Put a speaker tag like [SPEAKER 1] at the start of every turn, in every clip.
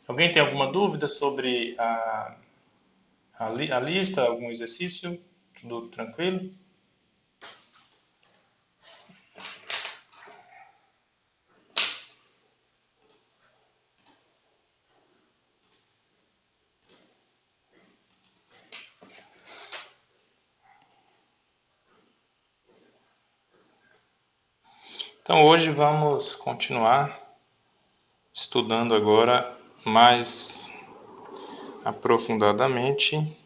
[SPEAKER 1] Alguém tem alguma dúvida sobre a lista, algum exercício? Tudo tranquilo? Então hoje vamos continuar estudando agora mais aprofundadamente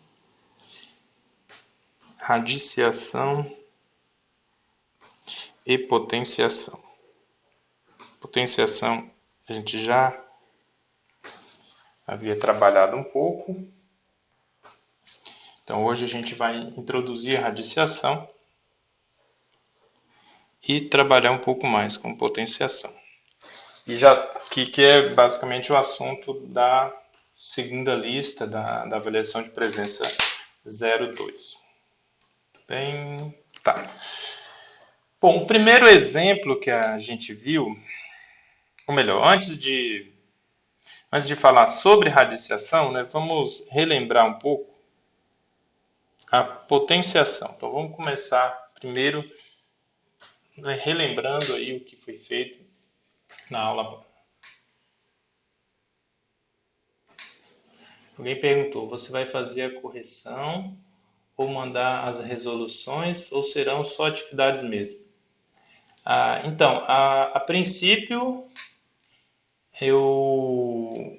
[SPEAKER 1] radiciação e potenciação. Potenciação a gente já havia trabalhado um pouco. Então hoje a gente vai introduzir a radiciação e trabalhar um pouco mais com potenciação. E já que é basicamente o assunto da segunda lista da avaliação de presença 02. Bem, tá. Bom, o primeiro exemplo que a gente viu, ou melhor, antes de falar sobre radiciação, né, vamos relembrar um pouco a potenciação. Então vamos começar primeiro, né, relembrando aí o que foi feito na aula. Alguém perguntou, você vai fazer a correção ou mandar as resoluções ou serão só atividades mesmo? Então, a princípio eu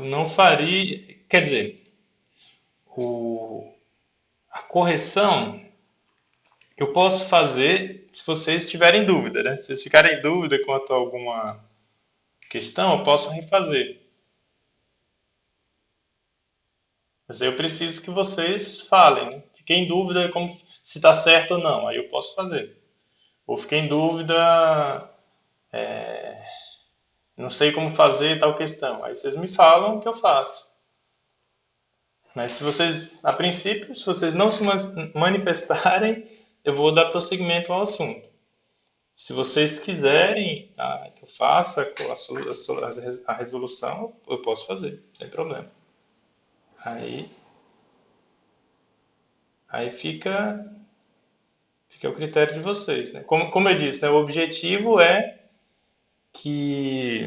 [SPEAKER 1] não faria, quer dizer, a correção eu posso fazer se vocês tiverem dúvida, né? Se vocês ficarem em dúvida quanto a alguma questão, eu posso refazer. Mas aí eu preciso que vocês falem, né? Fiquei em dúvida como se está certo ou não, aí eu posso fazer. Ou fiquei em dúvida, não sei como fazer tal questão. Aí vocês me falam o que eu faço. Mas se vocês, a princípio, se vocês não se manifestarem, eu vou dar prosseguimento ao assunto. Se vocês quiserem que eu faça a resolução, eu posso fazer, sem problema. Aí fica ao critério de vocês, né? Como eu disse, né, o objetivo é que,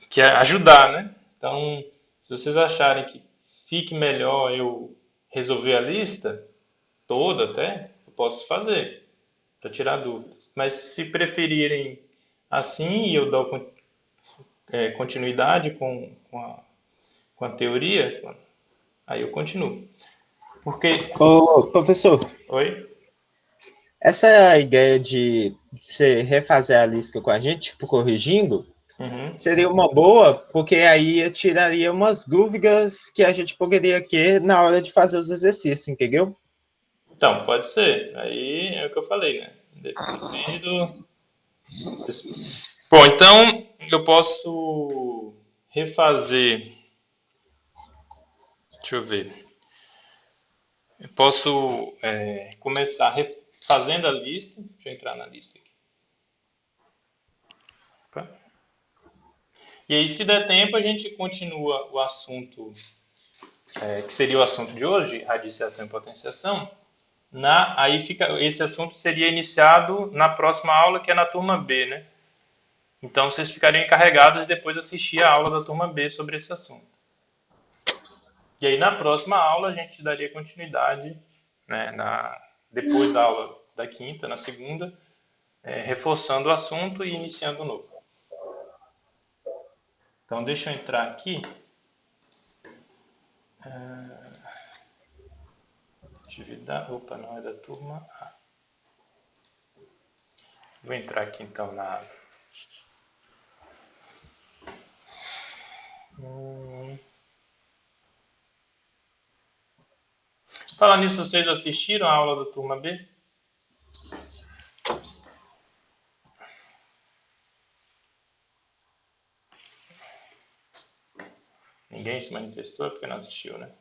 [SPEAKER 1] que é ajudar, né? Então, se vocês acharem que fique melhor eu resolver a lista toda até, eu posso fazer para tirar dúvidas. Mas se preferirem assim e eu dou continuidade com a teoria, aí eu continuo. Porque.
[SPEAKER 2] Ô, professor,
[SPEAKER 1] Oi?
[SPEAKER 2] essa ideia de você refazer a lista com a gente, tipo, corrigindo,
[SPEAKER 1] Uhum.
[SPEAKER 2] seria uma boa, porque aí tiraria umas dúvidas que a gente poderia ter na hora de fazer os exercícios, entendeu?
[SPEAKER 1] Então, pode ser. Aí é o que eu falei, né? Depende do. Bom, então eu posso refazer. Deixa eu ver. Eu posso começar fazendo a lista. Deixa eu entrar na lista aqui. Opa. E aí, se der tempo, a gente continua o assunto, que seria o assunto de hoje, radiciação e potenciação. Aí esse assunto seria iniciado na próxima aula, que é na turma B, né? Então vocês ficariam encarregados de depois assistir a aula da turma B sobre esse assunto. E aí na próxima aula a gente daria continuidade, né, depois da aula da quinta, na segunda, reforçando o assunto e iniciando o novo. Então deixa eu entrar aqui. Atividade. Opa, não é da turma A. Vou entrar aqui então na. Falar nisso, vocês assistiram a aula da turma B? Ninguém se manifestou, é porque não assistiu, né?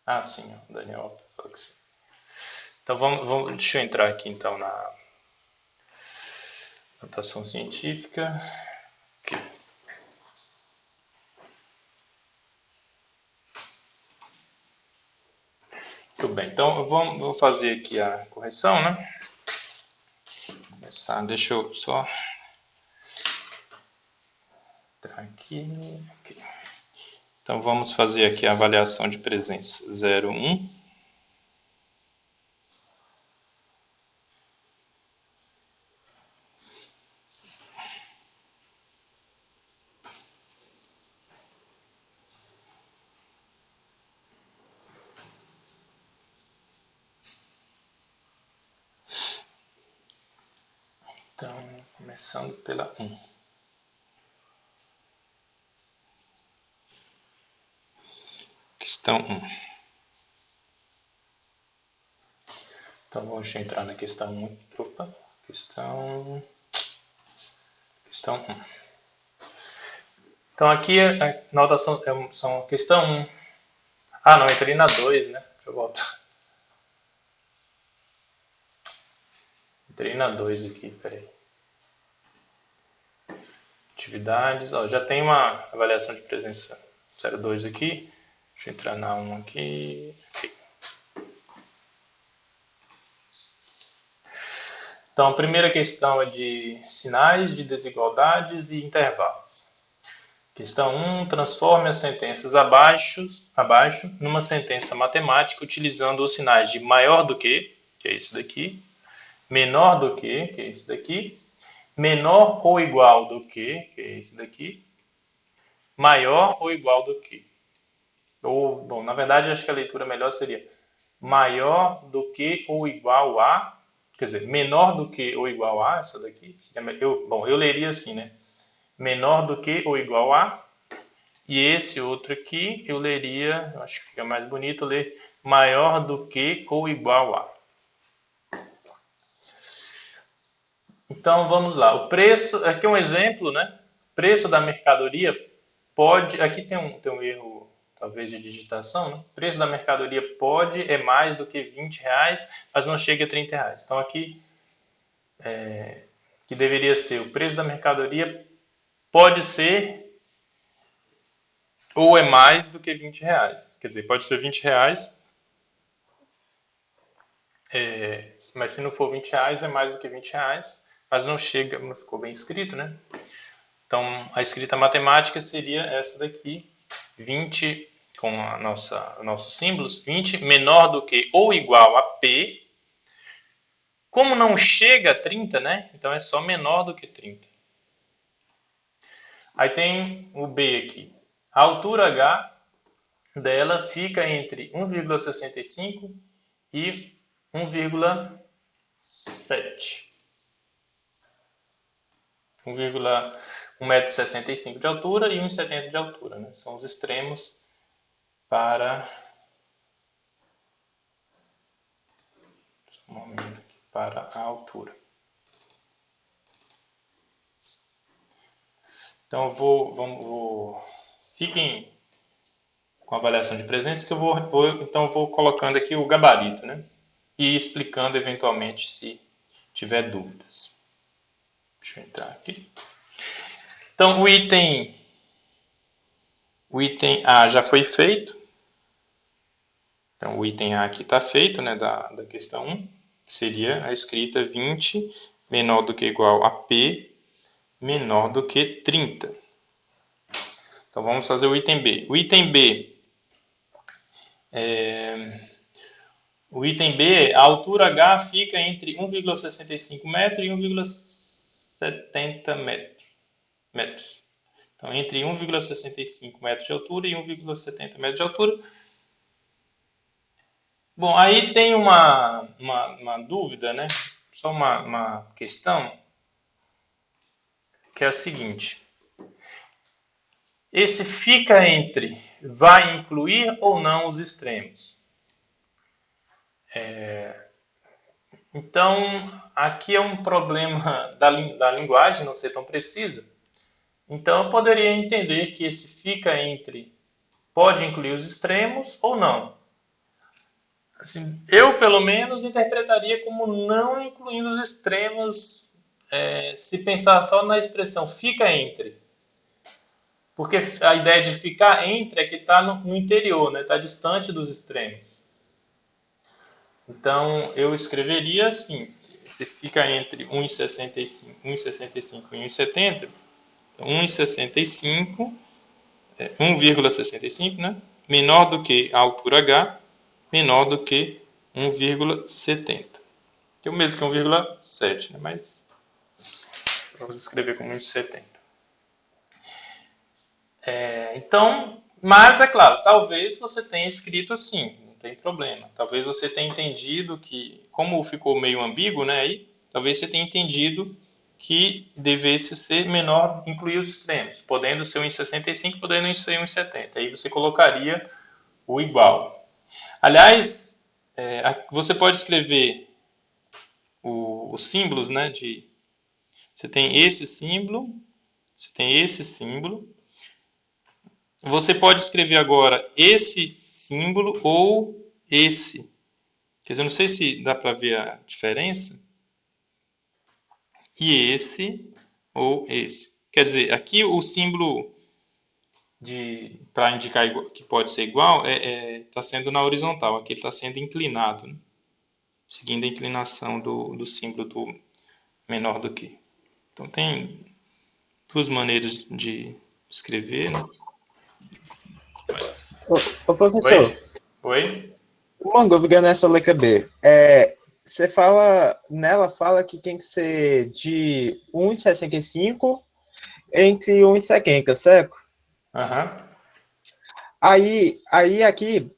[SPEAKER 1] Ah, sim, o Daniel falou que sim. Então deixa eu entrar aqui então na notação científica. Aqui. bem, então eu vou fazer aqui a correção, né? Começar, deixa eu só entrar aqui. Então vamos fazer aqui a avaliação de presença 0,1. Então, começando pela 1. Questão 1. Então, vamos entrar na questão 1. Opa, questão 1. Então, aqui a notação são questão 1. Ah, não, entrei na 2, né? Deixa eu voltar. Entrei na 2 aqui, peraí. Atividades, ó, já tem uma avaliação de presença 0,2 aqui. Deixa eu entrar na 1 aqui. Então, a primeira questão é de sinais de desigualdades e intervalos. Questão 1. Transforme as sentenças abaixo numa sentença matemática utilizando os sinais de maior do que é isso daqui, menor do que é isso daqui, menor ou igual do que é isso daqui, maior ou igual do que. Ou, bom, na verdade, acho que a leitura melhor seria maior do que ou igual a, quer dizer, menor do que ou igual a, essa daqui. Eu leria assim, né? Menor do que ou igual a, e esse outro aqui eu leria, acho que fica mais bonito ler maior do que ou igual a. Então vamos lá, o preço, aqui é um exemplo, né? Preço da mercadoria pode, aqui tem um erro talvez de digitação, né? Preço da mercadoria é mais do que R$20, mas não chega a R$30. Então aqui que deveria ser o preço da mercadoria pode ser ou é mais do que R$20. Quer dizer, pode ser R$20, mas se não for R$20 é mais do que R$20, mas não chega, não ficou bem escrito, né? Então a escrita matemática seria essa daqui, 20 com nossos símbolos, 20 menor do que ou igual a P. Como não chega a 30, né? Então é só menor do que 30. Aí tem o B aqui. A altura H dela fica entre 1,65 e 1,7. 1,65 m de altura e 1,70 m de altura, né? São os extremos para a altura. Então fiquem com a avaliação de presença que eu vou colocando aqui o gabarito, né? E explicando eventualmente se tiver dúvidas. Deixa eu entrar aqui. Então o item A já foi feito. Então o item A aqui está feito, né, da questão 1, que seria a escrita 20 menor do que ou igual a P menor do que 30. Então vamos fazer o item B. O item B, a altura H fica entre 1,65 metros e 1,70 metros. Então entre 1,65 metros de altura e 1,70 metros de altura. Bom, aí tem uma dúvida, né? Só uma questão, que é a seguinte. Esse fica entre vai incluir ou não os extremos. Então, aqui é um problema da linguagem não ser tão precisa. Então, eu poderia entender que esse fica entre pode incluir os extremos ou não. Assim, eu, pelo menos, interpretaria como não incluindo os extremos, se pensar só na expressão fica entre. Porque a ideia de ficar entre é que está no interior, né? Está distante dos extremos. Então, eu escreveria assim, se fica entre 1,65 e 1,70, então 1,65, 1,65, né? Menor do que a altura h, menor do que 1,70. Que é o mesmo que 1,7, né? Mas vamos escrever como 1,70. Então, mas é claro, talvez você tenha escrito assim, não tem problema. Talvez você tenha entendido que, como ficou meio ambíguo, né? Aí, talvez você tenha entendido que devesse ser menor, incluir os extremos, podendo ser 1,65, podendo ser 1,70. Aí você colocaria o igual. Aliás, você pode escrever os símbolos, né? Você tem esse símbolo, você tem esse símbolo. Você pode escrever agora esse símbolo ou esse. Quer dizer, eu não sei se dá para ver a diferença. E esse ou esse. Quer dizer, aqui o símbolo para indicar que pode ser igual está sendo na horizontal. Aqui ele está sendo inclinado, né? Seguindo a inclinação do símbolo do menor do que. Então tem duas maneiras de escrever, né?
[SPEAKER 2] Ô, professor,
[SPEAKER 1] Oi? Oi?
[SPEAKER 2] uma dúvida nessa letra B. Você fala, nela fala que tem que ser de 1,65 entre 1,70, certo?
[SPEAKER 1] Aham.
[SPEAKER 2] Aí aqui,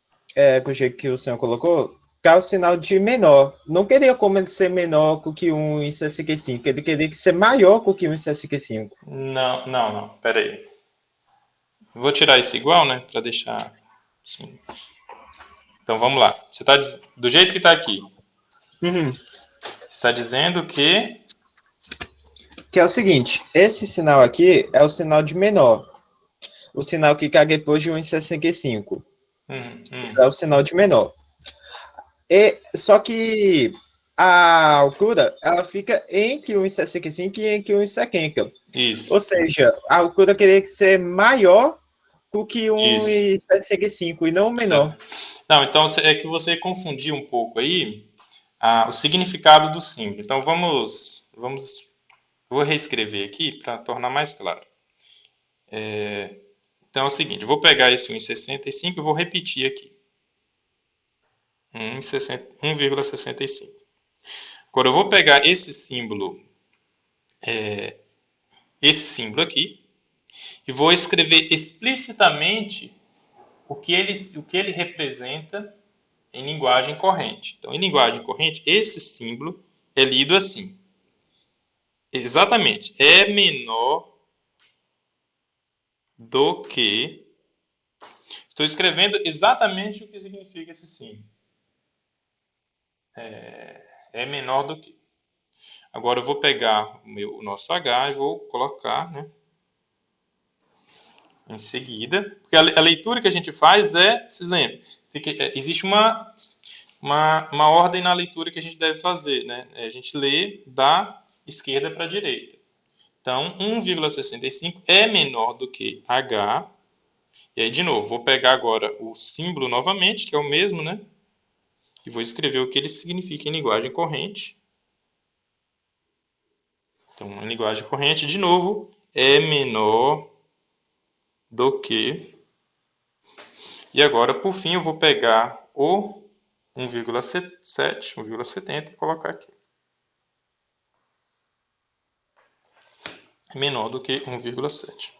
[SPEAKER 2] do jeito que o senhor colocou, tá o sinal de menor. Não queria como ele ser menor do que 1,65. Ele queria que ser maior do que 1,65.
[SPEAKER 1] Não, não, não. Pera aí. Vou tirar esse igual, né? Para deixar assim. Então vamos lá. Você tá do jeito que está aqui.
[SPEAKER 2] Uhum.
[SPEAKER 1] Está dizendo que
[SPEAKER 2] Que é o seguinte, esse sinal aqui é o sinal de menor. O sinal que cai depois de 1,65.
[SPEAKER 1] hum, hum,
[SPEAKER 2] É o sinal de menor. Só que a altura ela fica entre 1,65 e entre 1,70. Ou
[SPEAKER 1] isso,
[SPEAKER 2] seja, a altura teria que ser maior do que
[SPEAKER 1] isso.
[SPEAKER 2] 1,65 e não menor.
[SPEAKER 1] Não, então é que você confundiu um pouco aí o significado do símbolo. Então vou reescrever aqui para tornar mais claro. Então é o seguinte, eu vou pegar esse 1,65 e vou repetir aqui. 1,65. Agora eu vou pegar esse símbolo aqui, e vou escrever explicitamente o que ele representa em linguagem corrente. Então, em linguagem corrente, esse símbolo é lido assim. Exatamente. É menor do que. Estou escrevendo exatamente o que significa esse símbolo. É menor do que. Agora eu vou pegar o nosso H e vou colocar, né, em seguida. Porque a leitura que a gente faz se lembra, existe uma ordem na leitura que a gente deve fazer, né? A gente lê da esquerda para a direita. Então, 1,65 é menor do que H. E aí, de novo, vou pegar agora o símbolo novamente, que é o mesmo, né? E vou escrever o que ele significa em linguagem corrente. Então, em linguagem corrente, de novo, é menor do que. E agora, por fim, eu vou pegar o 1,7, 1,70 e colocar aqui. Menor do que 1,7.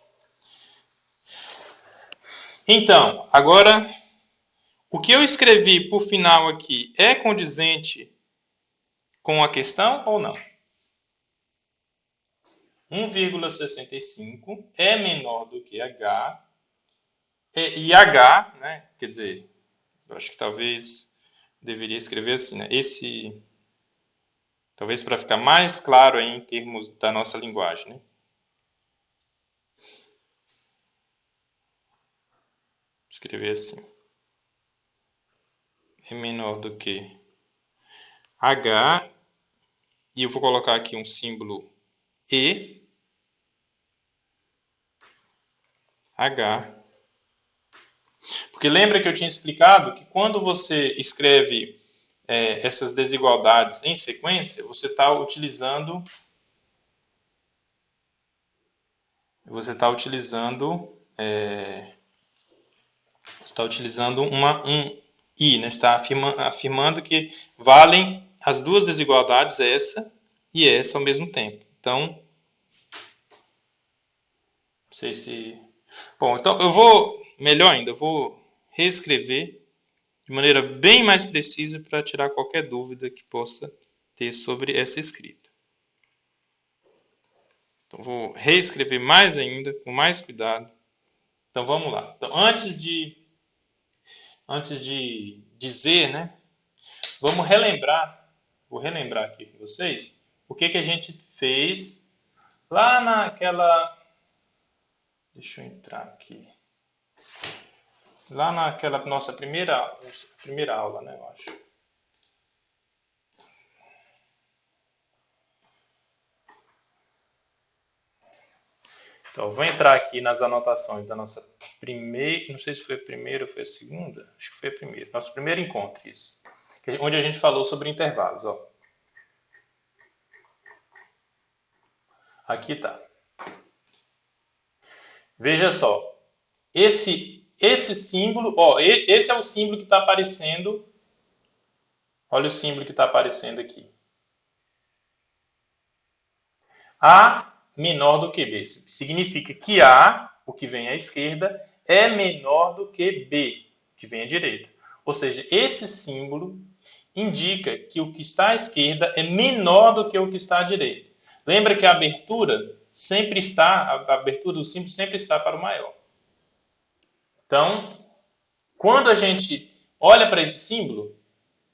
[SPEAKER 1] Então, agora, o que eu escrevi por final aqui é condizente com a questão ou não? 1,65 é menor do que H. E H, né? Quer dizer, eu acho que talvez deveria escrever assim, né? Talvez para ficar mais claro aí em termos da nossa linguagem, né? Escrever assim. É menor do que H. E eu vou colocar aqui um símbolo E. H. Porque lembra que eu tinha explicado que quando você escreve essas desigualdades em sequência, você está utilizando um I, né? Está afirmando que valem as duas desigualdades, essa e essa ao mesmo tempo. Então, não sei se... Bom, então eu vou, melhor ainda, eu vou reescrever de maneira bem mais precisa para tirar qualquer dúvida que possa ter sobre essa escrita. Então, vou reescrever mais ainda, com mais cuidado. Então, vamos lá. Então, antes de dizer, né, vamos relembrar, vou relembrar aqui com vocês, o que a gente fez lá naquela... Deixa eu entrar aqui. Lá naquela nossa primeira aula, né, eu acho. Então, eu vou entrar aqui nas anotações da nossa primeira... Não sei se foi a primeira ou foi a segunda. Acho que foi a primeira. Nosso primeiro encontro, isso. Onde a gente falou sobre intervalos, ó. Aqui tá. Veja só. Esse símbolo, ó, esse é o símbolo que está aparecendo. Olha o símbolo que está aparecendo aqui. A menor do que B. Significa que A, o que vem à esquerda, é menor do que B, que vem à direita. Ou seja, esse símbolo indica que o que está à esquerda é menor do que o que está à direita. Lembra que a abertura do símbolo sempre está para o maior. Então, quando a gente olha para esse símbolo,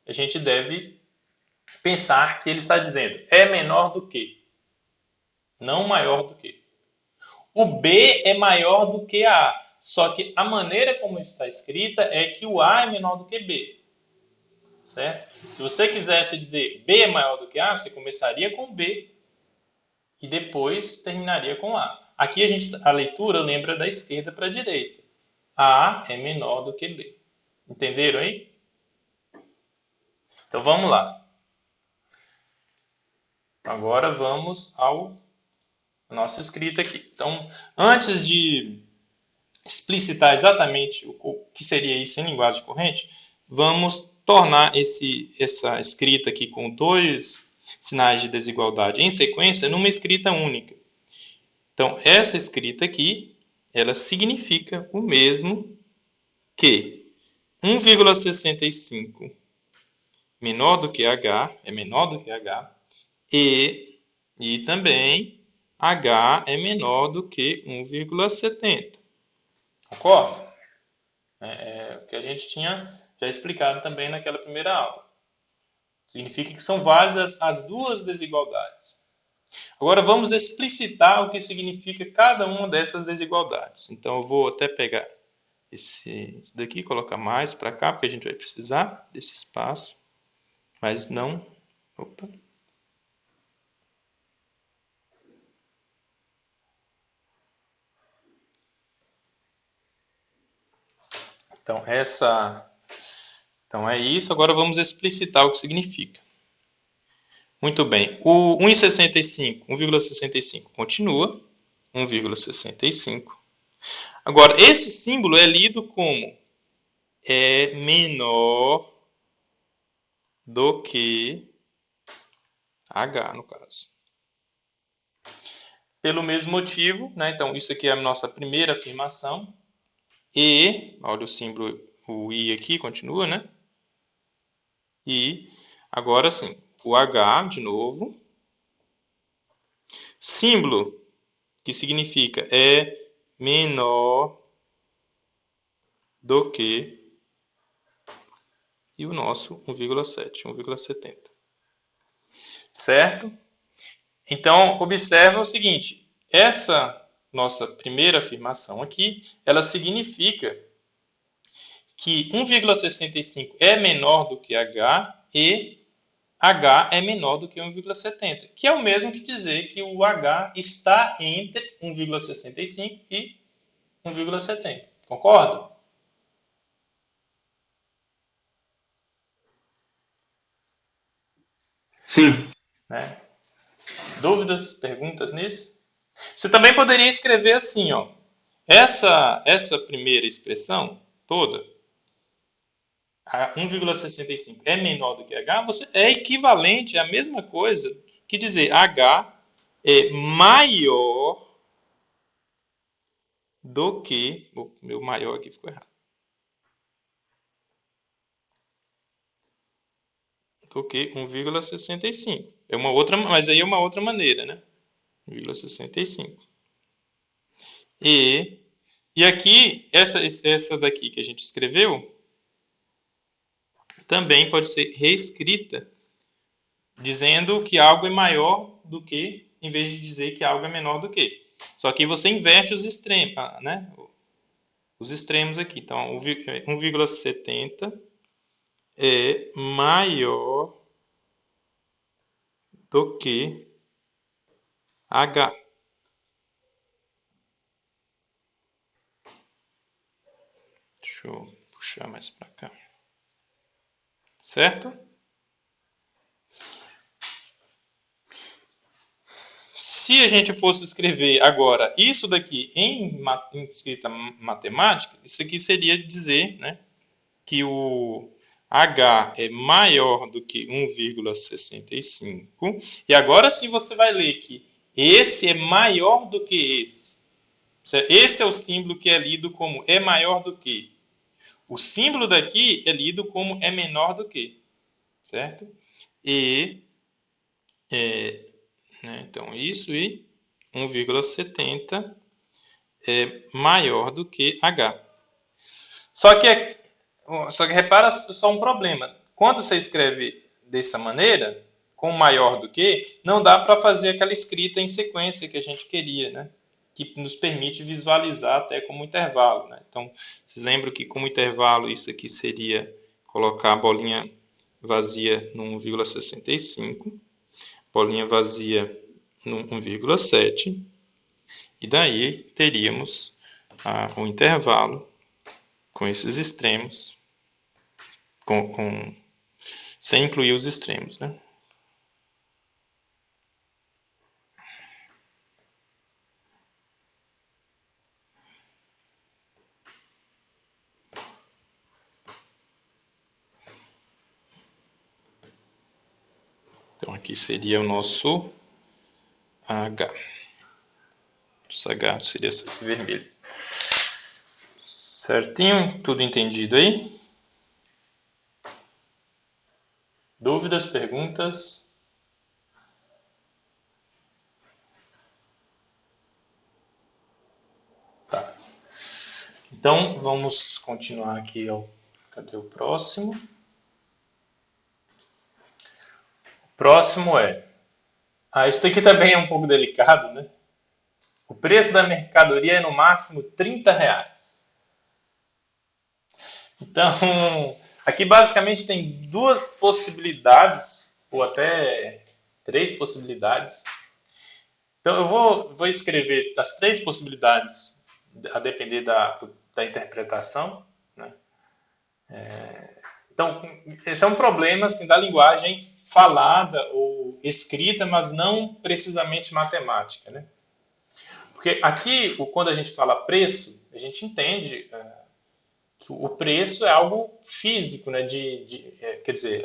[SPEAKER 1] a gente deve pensar que ele está dizendo é menor do que, não maior do que. O B é maior do que a A, só que a maneira como está escrita é que o A é menor do que B. Certo? Se você quisesse dizer B é maior do que A, você começaria com B e depois terminaria com A. Aqui a leitura lembra da esquerda para a direita. A é menor do que B. Entenderam aí? Então vamos lá. Agora vamos à nossa escrita aqui. Então, antes de explicitar exatamente o que seria isso em linguagem corrente, vamos tornar essa escrita aqui com dois sinais de desigualdade em sequência numa escrita única. Então, essa escrita aqui, ela significa o mesmo que 1,65 menor do que H, é menor do que H, e também H é menor do que 1,70. Concorda? É o que a gente tinha já explicado também naquela primeira aula. Significa que são válidas as duas desigualdades. Agora vamos explicitar o que significa cada uma dessas desigualdades. Então eu vou até pegar esse daqui, colocar mais para cá, porque a gente vai precisar desse espaço. Mas não... Opa. Então é isso. Agora vamos explicitar o que significa. Muito bem. O 1,65 continua. 1,65. Agora, esse símbolo é lido como é menor do que H, no caso. Pelo mesmo motivo, né? Então, isso aqui é a nossa primeira afirmação. E, olha o símbolo, o I aqui continua, né? E, agora sim, o H, de novo. Símbolo, que significa é menor do que, e o nosso 1,7, 1,70. Certo? Então, observa o seguinte, essa nossa primeira afirmação aqui, ela significa que 1,65 é menor do que H e H é menor do que 1,70, que é o mesmo que dizer que o H está entre 1,65 e 1,70. Concorda? Sim. Né? Dúvidas, perguntas nisso? Você também poderia escrever assim, ó. Essa primeira expressão toda, a 1,65 é menor do que H, é equivalente à mesma coisa que dizer H é maior do que... O meu maior aqui ficou errado. Do que 1,65. É uma outra, mas aí é uma outra maneira, né? 1,65. E aqui, essa daqui que a gente escreveu, também pode ser reescrita dizendo que algo é maior do que, em vez de dizer que algo é menor do que. Só que você inverte os extremos, né? Os extremos aqui. Então, 1,70 é maior do que H. Deixa eu puxar mais para cá. Certo? Se a gente fosse escrever agora isso daqui em escrita matemática, isso aqui seria dizer, né, que o H é maior do que 1,65. E agora sim você vai ler que esse é maior do que esse. Esse é o símbolo que é lido como é maior do que. O símbolo daqui é lido como é menor do que. Certo? E, né, então, isso e 1,70 é maior do que H. Só que repara só um problema. Quando você escreve dessa maneira, com maior do que, não dá para fazer aquela escrita em sequência que a gente queria, né? Que nos permite visualizar até como intervalo, né? Então, vocês lembram que como intervalo isso aqui seria colocar a bolinha vazia no 1,65, bolinha vazia no 1,7, e daí teríamos o intervalo com esses extremos, sem incluir os extremos, né? Então aqui seria o nosso H. Nosso H seria esse aqui vermelho. Certinho? Tudo entendido aí? Dúvidas, perguntas? Tá. Então, vamos continuar aqui. Cadê o próximo? O próximo é... isso aqui também é um pouco delicado, né? O preço da mercadoria é no máximo R$30. Então, aqui basicamente tem duas possibilidades, ou até três possibilidades. Então, eu vou escrever as três possibilidades, a depender da interpretação. Né? Então, esse é um problema assim, da linguagem falada ou escrita, mas não precisamente matemática. Né? Porque aqui, quando a gente fala preço, a gente entende que o preço é algo físico, né? Quer dizer,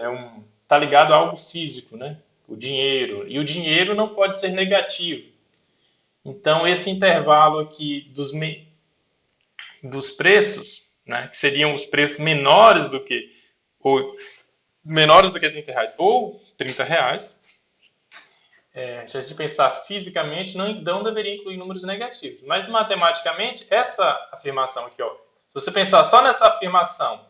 [SPEAKER 1] tá ligado a algo físico, né? O dinheiro. E o dinheiro não pode ser negativo. Então, esse intervalo aqui dos preços, né? Que seriam os preços menores do que R$30 ou R$30, se a gente pensar fisicamente, não deveria incluir números negativos. Mas matematicamente, essa afirmação aqui, ó, se você pensar só nessa afirmação,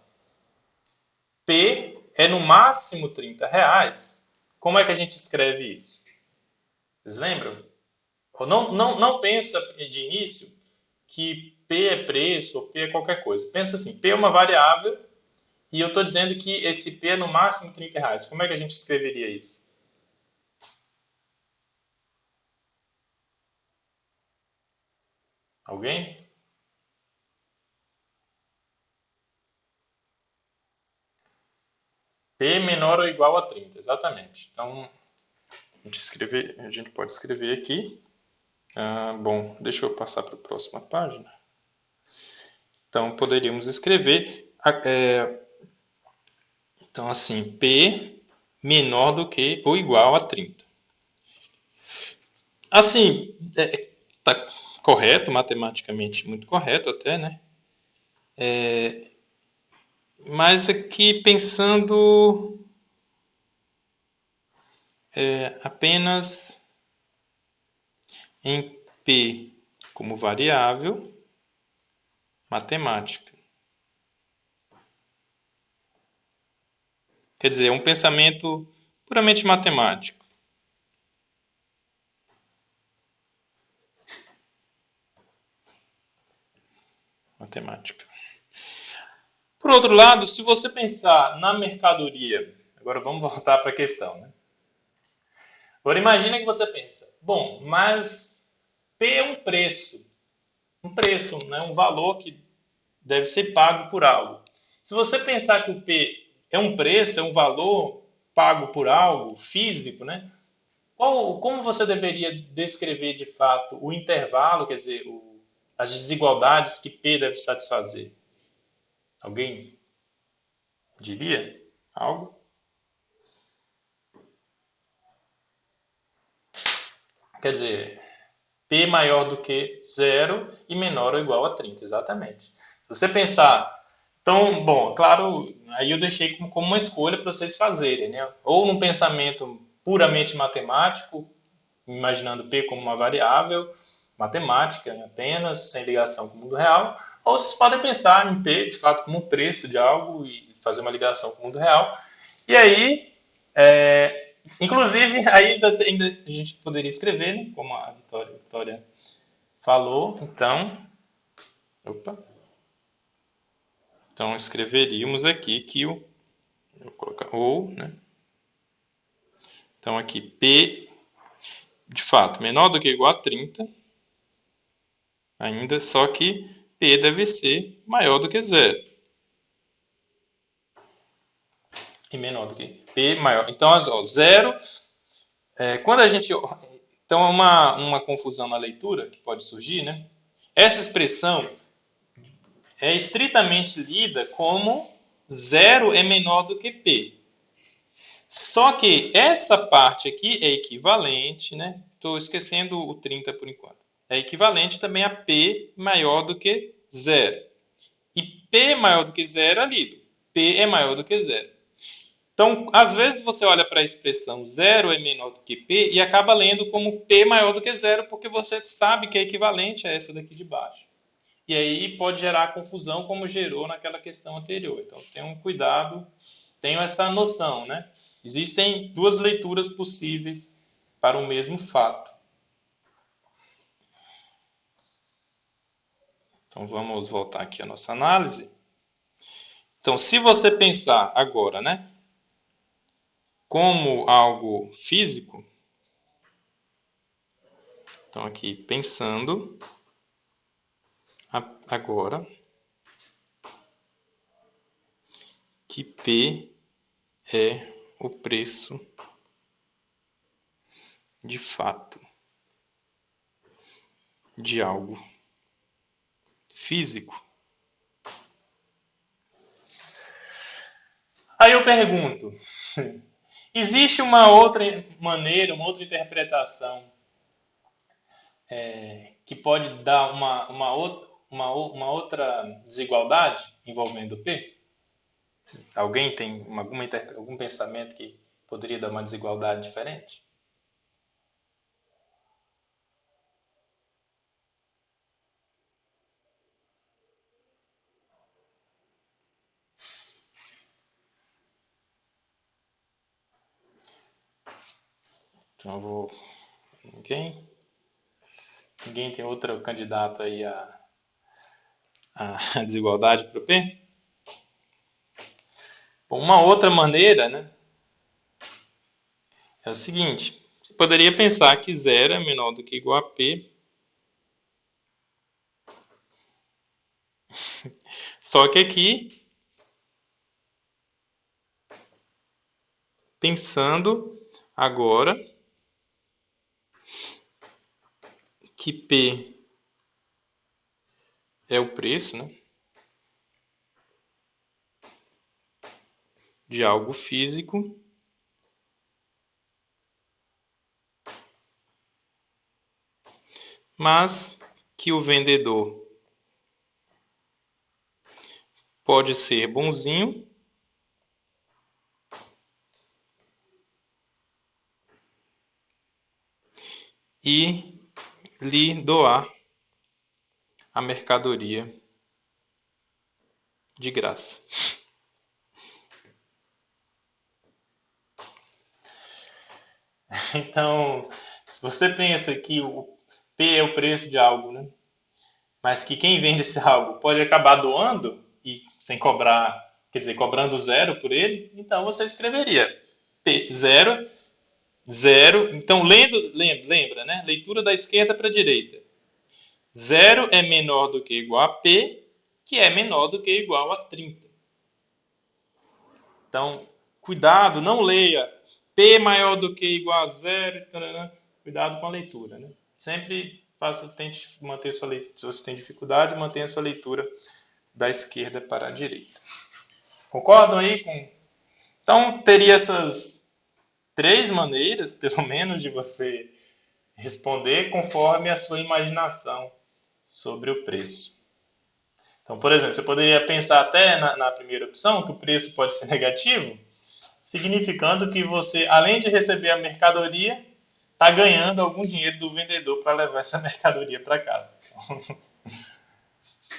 [SPEAKER 1] P é no máximo R$30, como é que a gente escreve isso? Vocês lembram? Não pensa de início que P é preço ou P é qualquer coisa. Pensa assim, P é uma variável e eu estou dizendo que esse P é no máximo R$30. Como é que a gente escreveria isso? Alguém? P menor ou igual a 30, exatamente. Então, A gente pode escrever aqui. Bom, deixa eu passar para a próxima página. Então, poderíamos escrever, então assim, P menor do que ou igual a 30. Assim, está correto, matematicamente muito correto até, né? Mas aqui pensando apenas em P como variável matemática. Quer dizer, é um pensamento puramente matemático. Por outro lado, se você pensar na mercadoria, agora vamos voltar para a questão, né? Agora imagine que você pensa, bom, mas P é um preço, né? Um valor que deve ser pago por algo. Se você pensar que o P é um preço, é um valor pago por algo físico, né? Como você deveria descrever de fato o intervalo, quer dizer, as desigualdades que P deve satisfazer? Alguém diria algo? Quer dizer, P maior do que 0 e menor ou igual a 30, exatamente. Se você pensar... Então, bom, claro, aí eu deixei como uma escolha para vocês fazerem, né? Ou num pensamento puramente matemático, imaginando P como uma variável matemática, né, apenas, sem ligação com o mundo real, ou vocês podem pensar em P, de fato, como um preço de algo e fazer uma ligação com o mundo real. E aí, inclusive, aí ainda a gente poderia escrever, né, como a Vitória falou, então escreveríamos aqui que vou colocar né? Então aqui P, de fato, menor do que ou igual a 30, ainda, só que P deve ser maior do que 0. E menor do que P maior. Então, ó, 0, quando a gente... Então, é uma confusão na leitura que pode surgir, né? Essa expressão é estritamente lida como 0 é menor do que P. Só que essa parte aqui é equivalente, né? Estou esquecendo o 30 por enquanto. É equivalente também a P maior do que 0. E P maior do que 0 é lido. P é maior do que 0. Então, às vezes você olha para a expressão 0 é menor do que P e acaba lendo como P maior do que 0, porque você sabe que é equivalente a essa daqui de baixo. E aí pode gerar confusão, como gerou naquela questão anterior. Então, tenham cuidado, tenham essa noção, né? Existem duas leituras possíveis para o mesmo fato. Então, vamos voltar aqui à nossa análise. Então, se você pensar agora, né, como algo físico, então aqui pensando agora que P é o preço de fato de algo físico. Aí eu pergunto, existe uma outra maneira, uma outra interpretação que pode dar uma outra desigualdade envolvendo P? Alguém tem algum pensamento que poderia dar uma desigualdade diferente? Então eu vou... Ninguém tem outro candidato aí a desigualdade para o P? Bom, uma outra maneira, né, é o seguinte. Você poderia pensar que 0 é menor do que igual a P. Só que aqui, pensando agora que P é o preço, né, de algo físico, mas que o vendedor pode ser bonzinho e lhe doar a mercadoria de graça. Então, se você pensa que o P é o preço de algo, né, mas que quem vende esse algo pode acabar doando e sem cobrar, quer dizer, cobrando zero por ele, então você escreveria P zero, zero. Então, lembra, né? Leitura da esquerda para a direita. Zero é menor do que igual a P, que é menor do que igual a 30. Então, cuidado, não leia P maior do que igual a zero. Cuidado com a leitura, né? Sempre tente manter sua leitura. Se você tem dificuldade, mantenha sua leitura da esquerda para a direita. Concordam aí com? Então, teria essas 3 maneiras, pelo menos, de você responder conforme a sua imaginação sobre o preço. Então, por exemplo, você poderia pensar até na primeira opção que o preço pode ser negativo, significando que você, além de receber a mercadoria, está ganhando algum dinheiro do vendedor para levar essa mercadoria para casa. Então,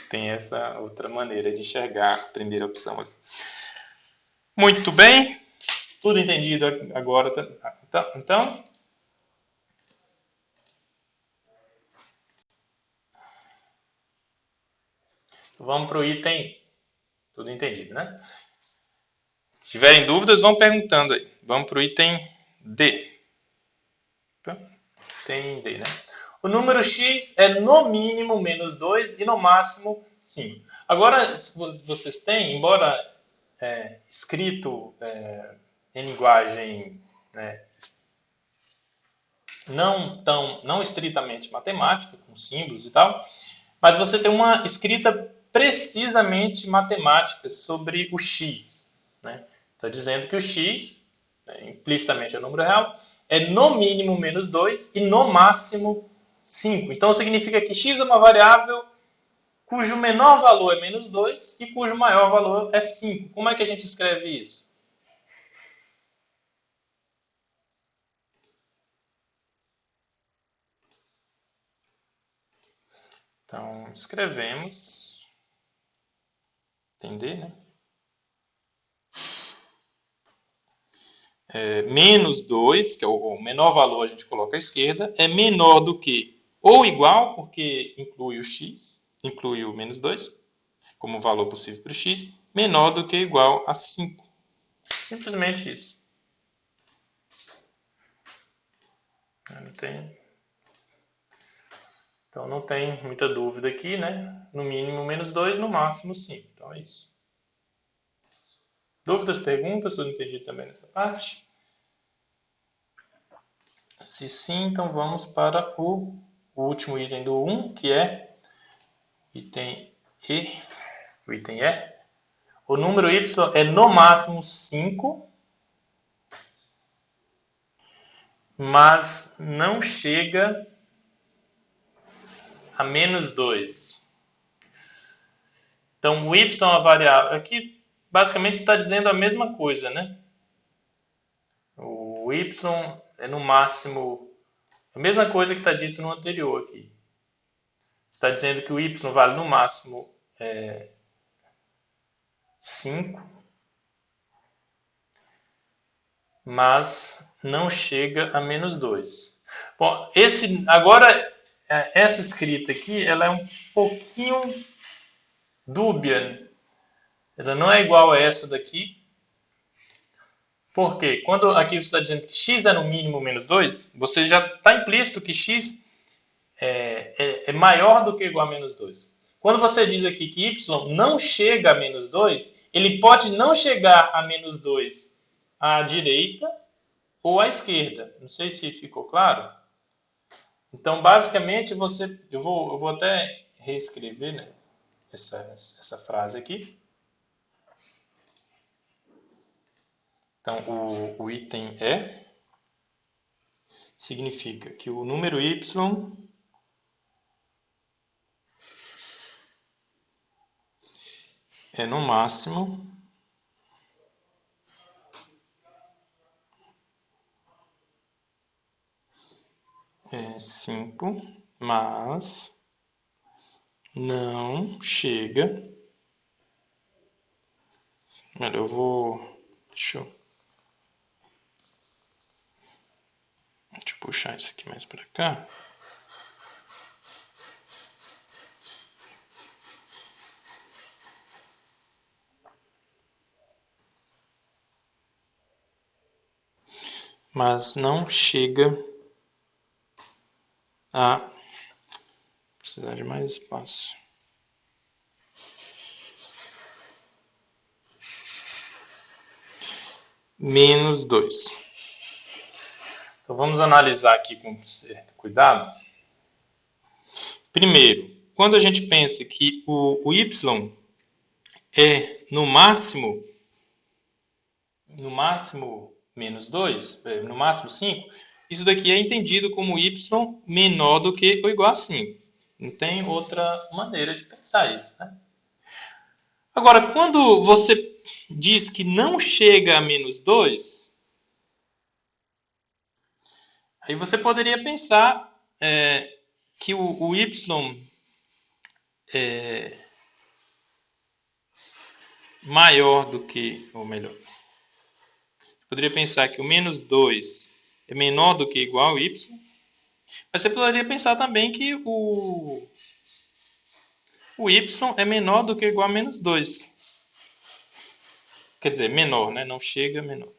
[SPEAKER 1] tem essa outra maneira de enxergar a primeira opção aqui. Muito bem, tudo entendido agora. Então, vamos para o item. Tudo entendido, né? Se tiverem dúvidas, vão perguntando aí. Vamos para o item D. Item D, né? O número x é no mínimo menos 2 e no máximo 5. Agora, vocês têm, embora escrito em linguagem não estritamente matemática, com símbolos e tal, mas você tem uma escrita precisamente matemática sobre o x. Está dizendo que o x, implicitamente é o número real, é no mínimo menos 2 e no máximo 5. Então significa que x é uma variável cujo menor valor é menos 2 e cujo maior valor é 5. Como é que a gente escreve isso? Então, escrevemos. Entender, né? Menos 2, que é o menor valor, a gente coloca à esquerda, é menor do que ou igual, porque inclui o x, inclui o menos 2, como valor possível para o x, menor do que igual a 5. Simplesmente isso. Então não tem muita dúvida aqui, né? No mínimo menos 2, no máximo 5. Então é isso. Dúvidas, perguntas? Tudo entendido também nessa parte? Se sim, então vamos para o último item do 1, que é item E. O item E. O número y é no máximo 5, mas não chega a menos 2. Então, o y é uma variável. Aqui, basicamente, está dizendo a mesma coisa, né? O y é no máximo a mesma coisa que está dito no anterior aqui. Está dizendo que o y vale no máximo 5, mas não chega a menos 2. Bom, agora, essa escrita aqui, ela é um pouquinho dúbia. Ela não é igual a essa daqui. Por quê? Quando aqui você está dizendo que x é no mínimo menos 2, você já está implícito que x é maior do que ou igual a menos 2. Quando você diz aqui que y não chega a menos 2, ele pode não chegar a menos 2 à direita ou à esquerda. Não sei se ficou claro. Então, basicamente, eu vou até reescrever, né, essa frase aqui. Então, o item E significa que o número y é no máximo 5, mas não chega. Olha, deixa eu puxar isso aqui mais para cá. Mas não chega a precisar de mais espaço. Menos 2. Então vamos analisar aqui com certo cuidado. Primeiro, quando a gente pensa que o y é no máximo menos 2, no máximo 5, isso daqui é entendido como y menor do que ou igual a 5. Não tem outra maneira de pensar isso, né? Agora, quando você diz que não chega a menos 2, aí você poderia pensar que o y é maior do que, ou melhor, poderia pensar que o menos 2 é menor do que igual ao y, mas você poderia pensar também que o y é menor do que igual a menos 2. Quer dizer, menor, né? Não chega a menor.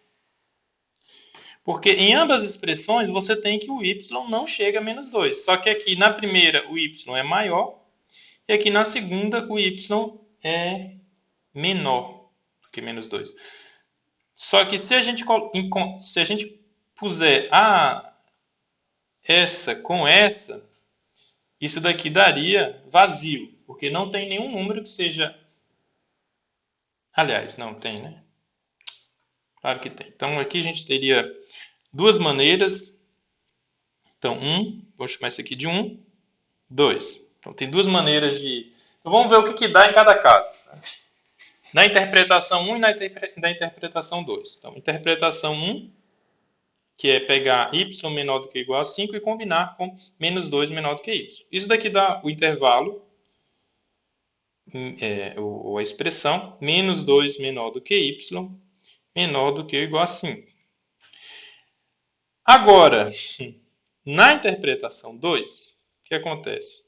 [SPEAKER 1] Porque em ambas as expressões você tem que o y não chega a menos 2. Só que aqui na primeira o y é maior e aqui na segunda o y é menor do que menos 2. Só que se a gente puser essa com essa, isso daqui daria vazio, porque não tem nenhum número que seja... Aliás, não tem, né? Claro que tem. Então aqui a gente teria duas maneiras. Então, vamos chamar isso aqui de 1, 2. Então tem duas maneiras de... Então vamos ver o que dá em cada caso. Na interpretação 1 e na interpretação 2. Então, interpretação 1, que é pegar y menor do que ou igual a 5 e combinar com menos 2 menor do que y. Isso daqui dá o intervalo, ou a expressão, menos 2 menor do que y, menor do que ou igual a 5. Agora, na interpretação 2, o que acontece?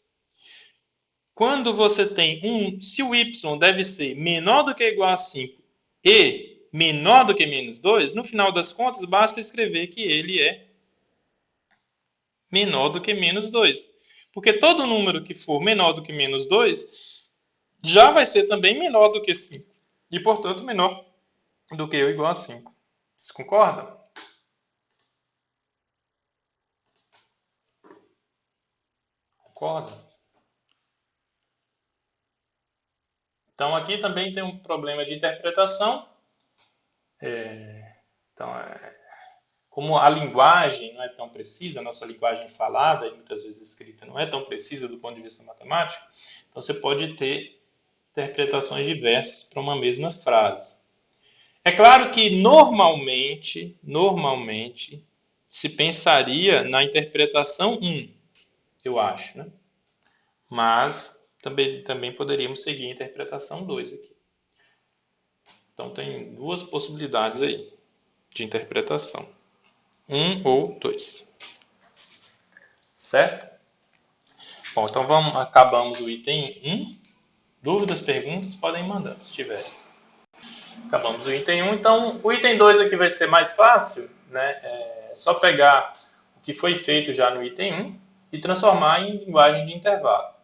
[SPEAKER 1] Quando você tem se o y deve ser menor do que ou igual a 5 e menor do que menos 2, no final das contas, basta escrever que ele é menor do que menos 2. Porque todo número que for menor do que menos 2 já vai ser também menor do que 5. E, portanto, menor do que ou igual a 5. Vocês concordam? Concordam? Então, aqui também tem um problema de interpretação. Como a linguagem não é tão precisa, a nossa linguagem falada e muitas vezes escrita não é tão precisa do ponto de vista matemático, então você pode ter interpretações diversas para uma mesma frase. É claro que normalmente se pensaria na interpretação 1, eu acho, né? Mas também poderíamos seguir a interpretação 2 aqui. Então tem duas possibilidades aí de interpretação. 1 ou 2. Certo? Bom, então acabamos o item 1. Dúvidas, perguntas, podem mandar, se tiverem. Acabamos o item 1. Então, o item 2 aqui vai ser mais fácil, né? É só pegar o que foi feito já no item 1 e transformar em linguagem de intervalo.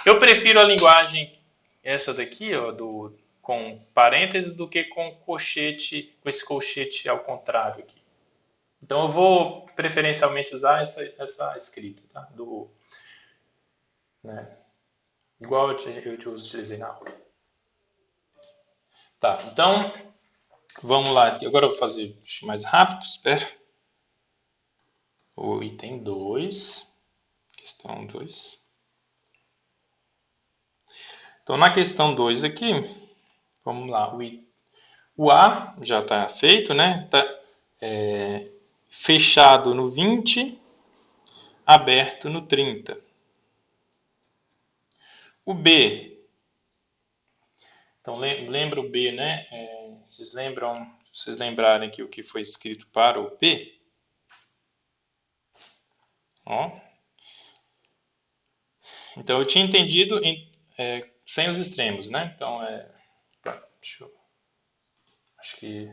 [SPEAKER 1] Eu prefiro a linguagem essa daqui, ó, com parênteses, do que com esse colchete ao contrário aqui. Então, eu vou preferencialmente usar essa escrita, tá? Né? Igual eu utilizei na aula. Tá, então, vamos lá. Agora eu vou fazer mais rápido, espera. O item 2, questão 2. Então, na questão 2 aqui, vamos lá. O A já está feito, né? Tá, fechado no 20, aberto no 30. O B. Então, lembra o B, né? Vocês lembrarem aqui o que foi escrito para o B? Ó. Então, eu tinha entendido sem os extremos, né? Então, deixa eu... Acho que...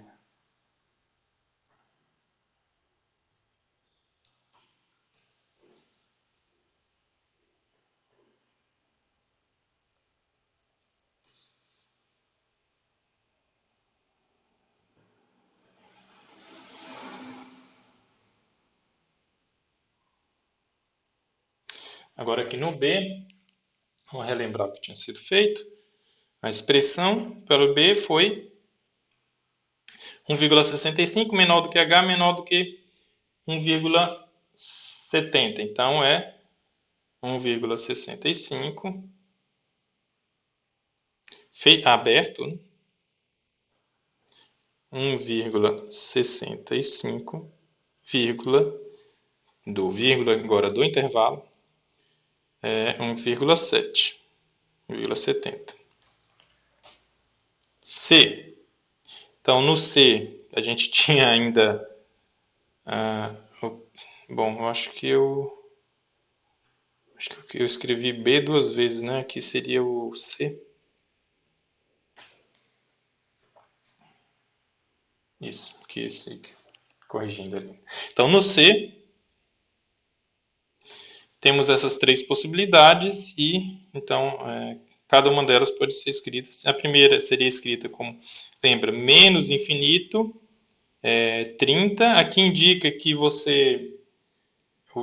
[SPEAKER 1] Agora aqui no B, vamos relembrar o que tinha sido feito. A expressão pelo B foi 1,65 menor do que H, menor do que 1,70. Então, é 1,65 aberto, 1,65, do vírgula agora do intervalo, é 1,70. C. Então, no C, a gente tinha ainda... bom, eu acho que eu escrevi B duas vezes, né? Aqui seria o C. Isso, que esse corrigindo ali. Então, no C, temos essas três possibilidades e, então, cada uma delas pode ser escrita. A primeira seria escrita como, lembra, menos infinito, 30. Aqui indica que o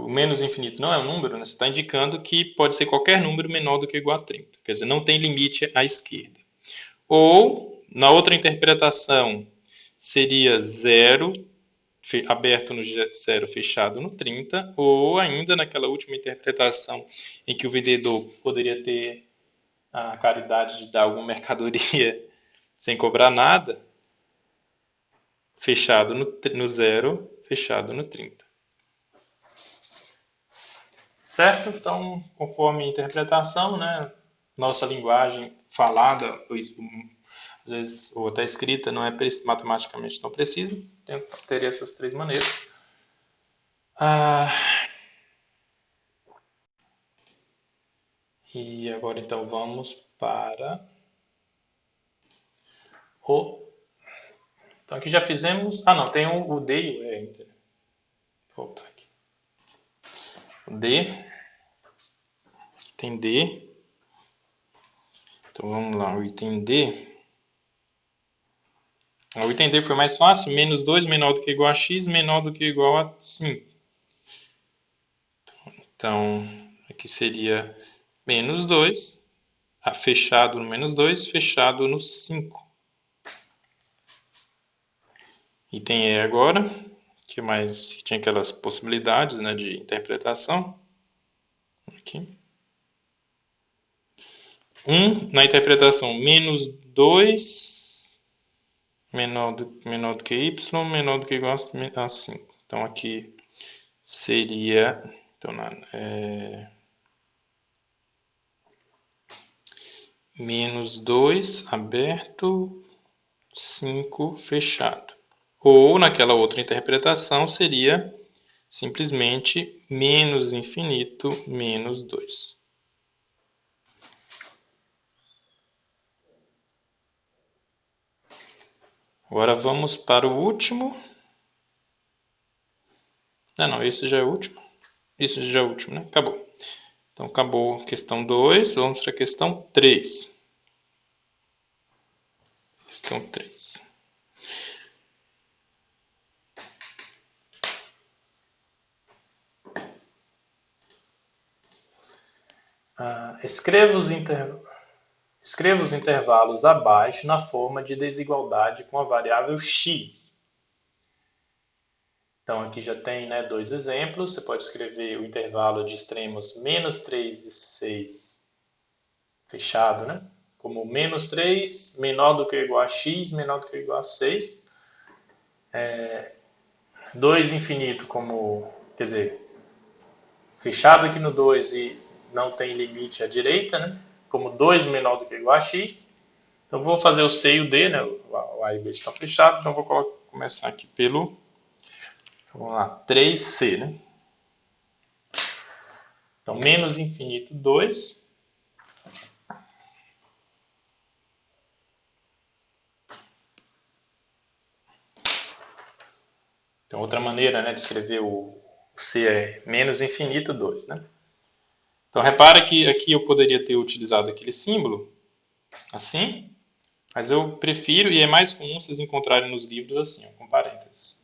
[SPEAKER 1] menos infinito não é um número, né? Você está indicando que pode ser qualquer número menor do que igual a 30. Quer dizer, não tem limite à esquerda. Ou, na outra interpretação, seria 0, aberto no 0, fechado no 30, ou ainda naquela última interpretação em que o vendedor poderia ter a caridade de dar alguma mercadoria sem cobrar nada, fechado no 0, fechado no 30. Certo? Então, conforme a interpretação, né, nossa linguagem falada, às vezes, ou até escrita, não é matematicamente tão precisa, teria essas três maneiras. E agora, então, vamos para o... Então, aqui já fizemos... não, tem o D e o E ainda. Vou voltar aqui. O D. Tem D. Então, vamos lá. O item D. O item D foi mais fácil. Menos 2 menor do que igual a x, menor do que igual a 5. Então, aqui seria menos 2. Fechado no menos 2, fechado no 5. Item E agora, que mais tinha aquelas possibilidades, né, de interpretação. Aqui. 1 na interpretação menos 2 menor do que y, menor do que igual a 5. Então aqui seria menos 2 aberto, 5 fechado. Ou, naquela outra interpretação, seria simplesmente menos infinito, menos 2. Agora vamos para o último. Não, esse já é o último. Esse já é o último, né? Acabou. Então, acabou a questão 2. Vamos para a questão 3. Questão 3. Escreva os intervalos abaixo na forma de desigualdade com a variável x. Então, aqui já tem, né, dois exemplos. Você pode escrever o intervalo de extremos menos 3 e 6 fechado, né? Como menos 3 menor do que ou igual a x, menor do que ou igual a 6. 2 infinito como, quer dizer, fechado aqui no 2 e não tem limite à direita, né? Como 2 menor do que ou igual a x. Então, vou fazer o C e o D, né? O A e o B estão fechados, então vou começar aqui pelo, vamos lá, 3C, né? Então, menos infinito 2. Então, outra maneira, né, de escrever o C é menos infinito 2, né? Então, repara que aqui eu poderia ter utilizado aquele símbolo, assim, mas eu prefiro, e é mais comum vocês encontrarem nos livros assim, ó, com parênteses.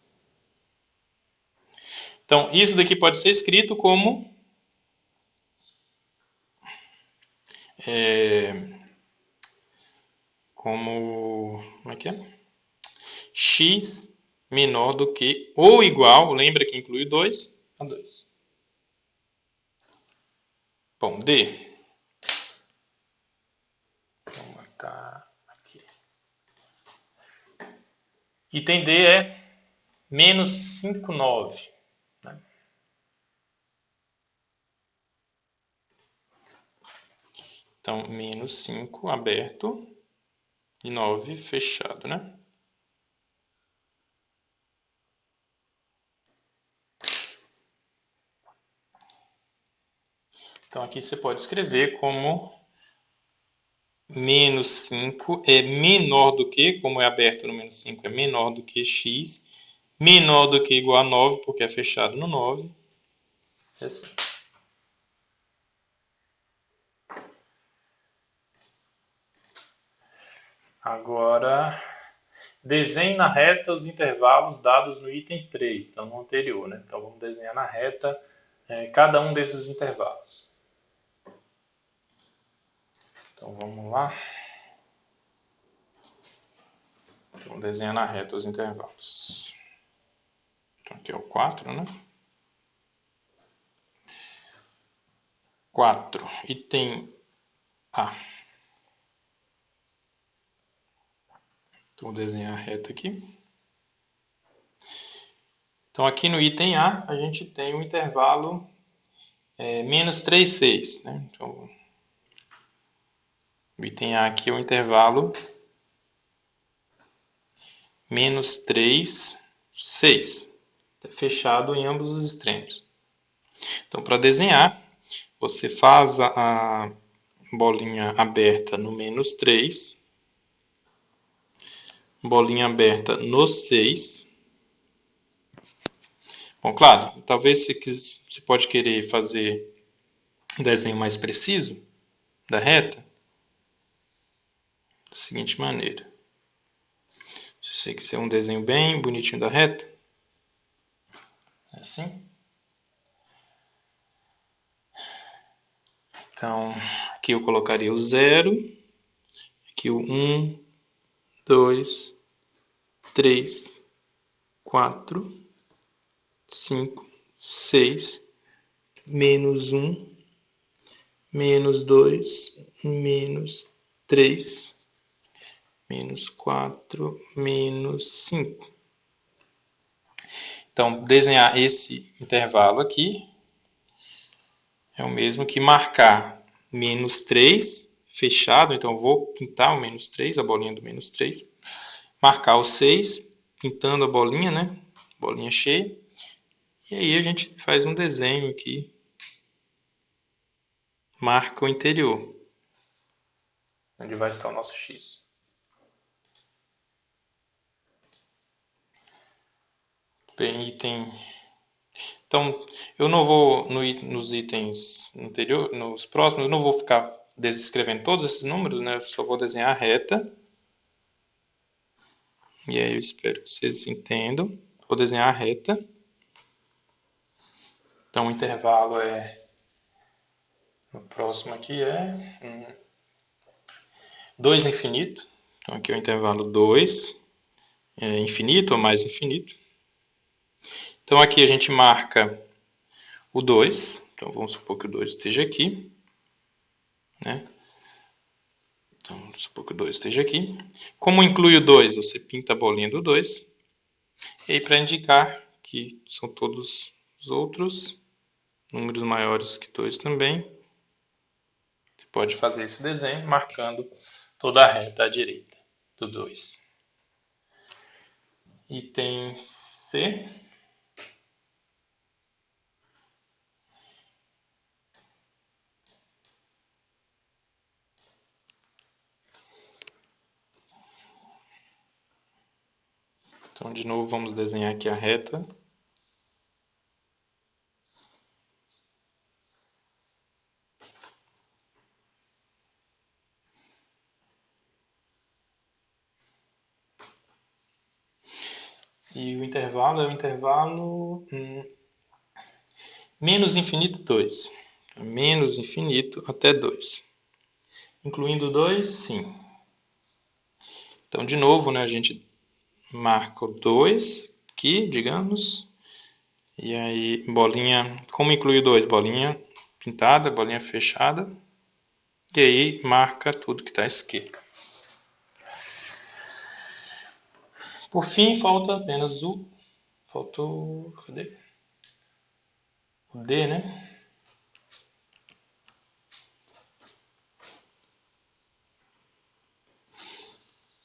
[SPEAKER 1] Então, isso daqui pode ser escrito como como é que é? X menor do que ou igual, lembra que inclui 2, a 2. Bom, D. Vou marcar aqui. Item D é menos 5, 9. Né? Então, menos 5 aberto e 9 fechado, né? Então, aqui você pode escrever como menos 5 é menor do que, como é aberto no menos 5, é menor do que x, menor do que igual a 9, porque é fechado no 9. É assim. Agora, desenhe na reta os intervalos dados no item 3, então no anterior, né? Então, vamos desenhar na reta cada um desses intervalos. Então, vamos lá. Vamos desenhar na reta os intervalos. Então, aqui é o 4, né? 4. Item A. Então, vou desenhar a reta aqui. Então, aqui no item A, a gente tem um intervalo menos 3, 6. Né? Então, o item A aqui é o intervalo menos 3, 6. Fechado em ambos os extremos. Então, para desenhar, você faz a bolinha aberta no menos 3, bolinha aberta no 6. Bom, claro, talvez você pode querer fazer um desenho mais preciso da reta da seguinte maneira. Se você quiser um desenho bem bonitinho da reta, é assim. Então, aqui eu colocaria o 0, aqui o 1, 2, 3, 4, 5, 6, menos 1, menos 2, menos 3, menos 4, menos 5. Então, desenhar esse intervalo aqui é o mesmo que marcar menos 3 fechado. Então, eu vou pintar o menos 3, a bolinha do menos 3. Marcar o 6, pintando a bolinha, né? Bolinha cheia. E aí a gente faz um desenho aqui. Marca o interior, onde vai estar o nosso X. Bem, item. Então, eu não vou nos itens anteriores, nos próximos, eu não vou ficar descrevendo todos esses números, né? Eu só vou desenhar a reta. E aí eu espero que vocês entendam. Vou desenhar a reta. Então, o intervalo é O próximo aqui é 2 infinito. Então aqui é o intervalo 2, infinito ou mais infinito. Então aqui a gente marca o 2. Então vamos supor que o 2 esteja aqui, né? Então vamos supor que o 2 esteja aqui. Como inclui o 2, você pinta a bolinha do 2. E aí para indicar que são todos os outros números maiores que 2 também, você pode fazer esse desenho marcando toda a reta à direita do 2. Item C. Então, de novo, vamos desenhar aqui a reta. E o intervalo é o intervalo menos infinito 2. Menos infinito até 2. Incluindo 2, sim. Então, de novo, né, a gente marca o 2 aqui, digamos. E aí, bolinha, como inclui o 2? Bolinha pintada, bolinha fechada. E aí, marca tudo que está à esquerda. Por fim, falta apenas o... Faltou... Cadê? O D, né?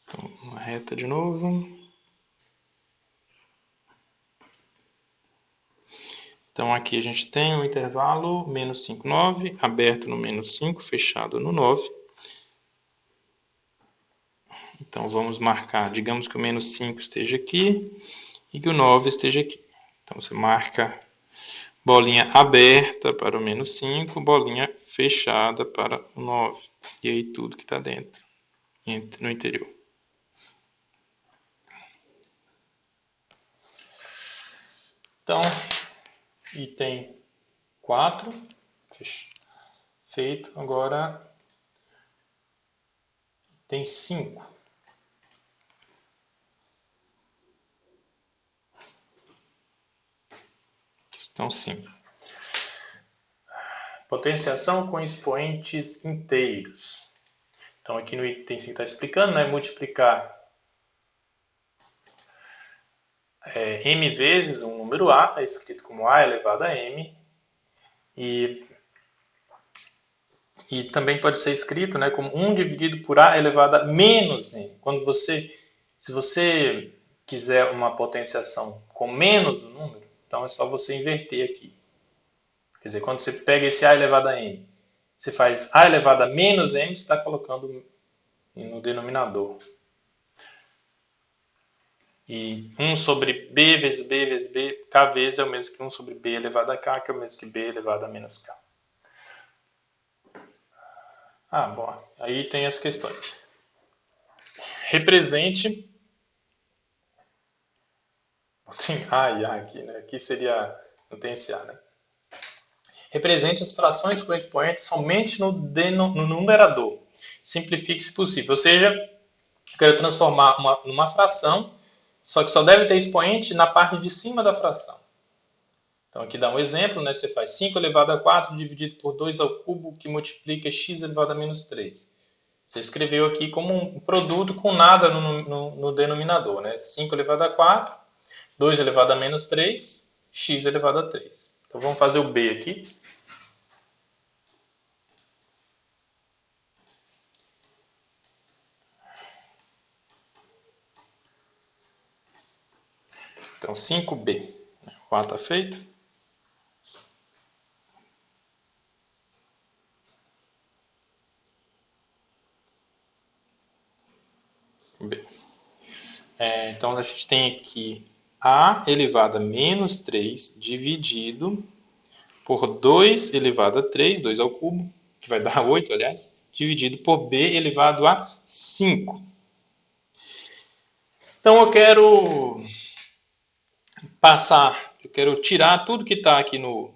[SPEAKER 1] Então, uma reta de novo. Então, aqui a gente tem o intervalo menos 5, 9, aberto no menos 5, fechado no 9. Então, vamos marcar, digamos que o menos 5 esteja aqui e que o 9 esteja aqui. Então, você marca bolinha aberta para o menos 5, bolinha fechada para o 9. E aí, tudo que está dentro, no interior. Então, item 4, feito. Agora, item 5. Questão 5. Potenciação com expoentes inteiros. Então, aqui no item 5 está explicando, né? Multiplicar m vezes um número a, é escrito como a elevado a m, e também pode ser escrito, né, como 1 dividido por a elevado a menos m. Se você quiser uma potenciação com menos o número, então é só você inverter aqui. Quer dizer, quando você pega esse a elevado a m, você faz a elevado a menos m, você está colocando no denominador. E 1 sobre b vezes b vezes b, k vezes é o mesmo que 1 sobre b elevado a k, que é o mesmo que b elevado a menos k. Ah, bom, aí tem as questões. Represente... Tem a e a aqui, né? Aqui seria... Não tem esse a, né? Represente as frações com expoente somente no numerador. Simplifique se possível. Ou seja, eu quero transformar numa fração, só que só deve ter expoente na parte de cima da fração. Então aqui dá um exemplo, né? Você faz 5 elevado a 4 dividido por 2 ao cubo, que multiplica x elevado a menos 3. Você escreveu aqui como um produto com nada no denominador, né? 5 elevado a 4, 2 elevado a menos 3, x elevado a 3. Então vamos fazer o b aqui. Então 5b. O a está feito. B. Então a gente tem aqui a elevado a menos 3 dividido por 2 elevado a 3, 2 ao cubo, que vai dar 8, aliás, dividido por b elevado a 5. Então eu quero tirar tudo que está aqui no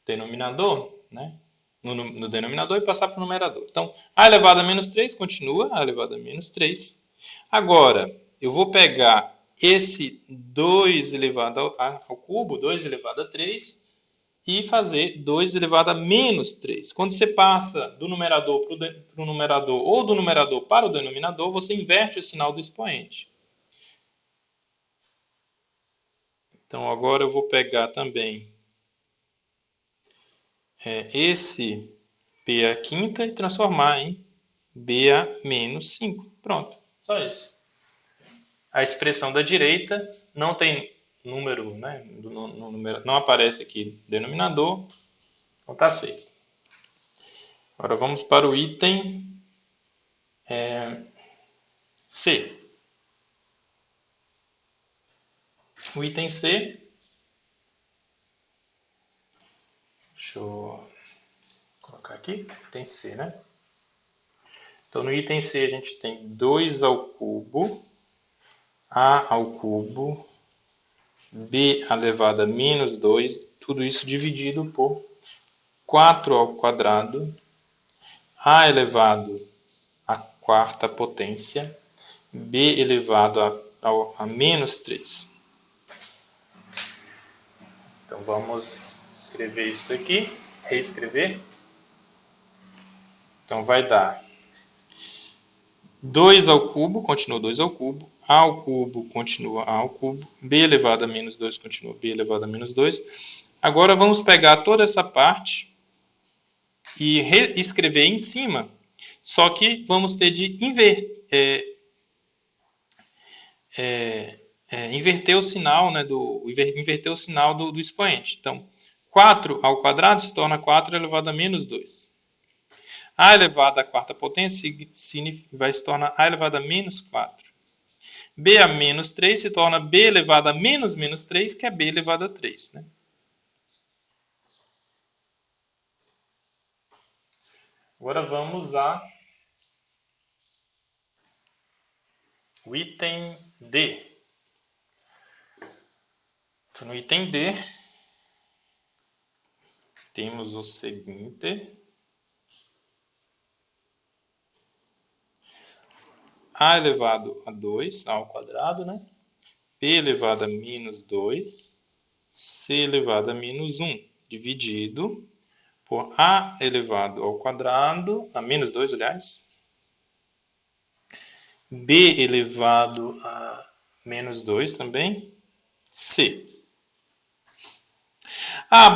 [SPEAKER 1] denominador, né? no denominador e passar para o numerador. Então, a elevado a menos 3 continua a elevado a menos 3. Agora, eu vou pegar esse 2 elevado ao cubo, 2 elevado a 3, e fazer 2 elevado a menos 3. Quando você passa do numerador para o numerador ou do numerador para o denominador, você inverte o sinal do expoente. Então, agora eu vou pegar também esse b à quinta e transformar em b a menos 5. Pronto, só isso. A expressão da direita não tem número, né? Não aparece aqui denominador, então está feito. Agora vamos para o item C. O item C, deixa eu colocar aqui, item C, né? Então no item C a gente tem 2 ao cubo, a ao cubo, b elevado a menos 2, tudo isso dividido por 4 ao quadrado, a elevado à quarta potência, b elevado a menos 3. Então vamos escrever isso aqui, reescrever. Então vai dar 2 ao cubo, continua 2 ao cubo, a ao cubo continua a ao cubo, b elevado a menos 2 continua b elevado a menos 2. Agora vamos pegar toda essa parte e reescrever em cima, só que vamos ter de inverter o sinal, né, inverter o sinal do expoente. Então, 4 ao quadrado se torna 4 elevado a menos 2. A elevado à quarta potência vai se tornar a elevado a menos 4. B a menos 3 se torna B elevado a menos 3, que é B elevado a 3. Né? Agora vamos ao item D. Então, no item D, temos o seguinte: a elevado a 2 ao quadrado, né? b elevado a menos 2, c elevado a menos 1, dividido por a elevado ao quadrado, a menos 2, aliás, b elevado a menos 2 também, c.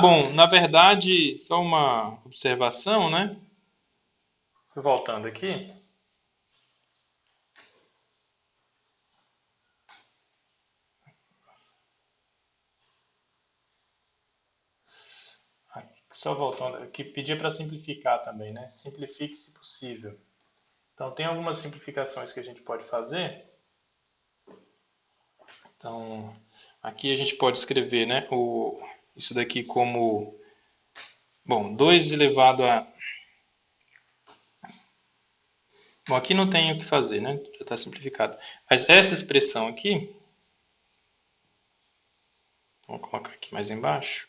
[SPEAKER 1] Bom, na verdade, só uma observação, né? Voltando aqui. Só voltando aqui, pedir para simplificar também, né? Simplifique se possível. Então, tem algumas simplificações que a gente pode fazer. Então, aqui a gente pode escrever, né, isso daqui como, bom, 2 elevado a... Bom, aqui não tem o que fazer, né? Já está simplificado. Mas essa expressão aqui, vamos colocar aqui mais embaixo.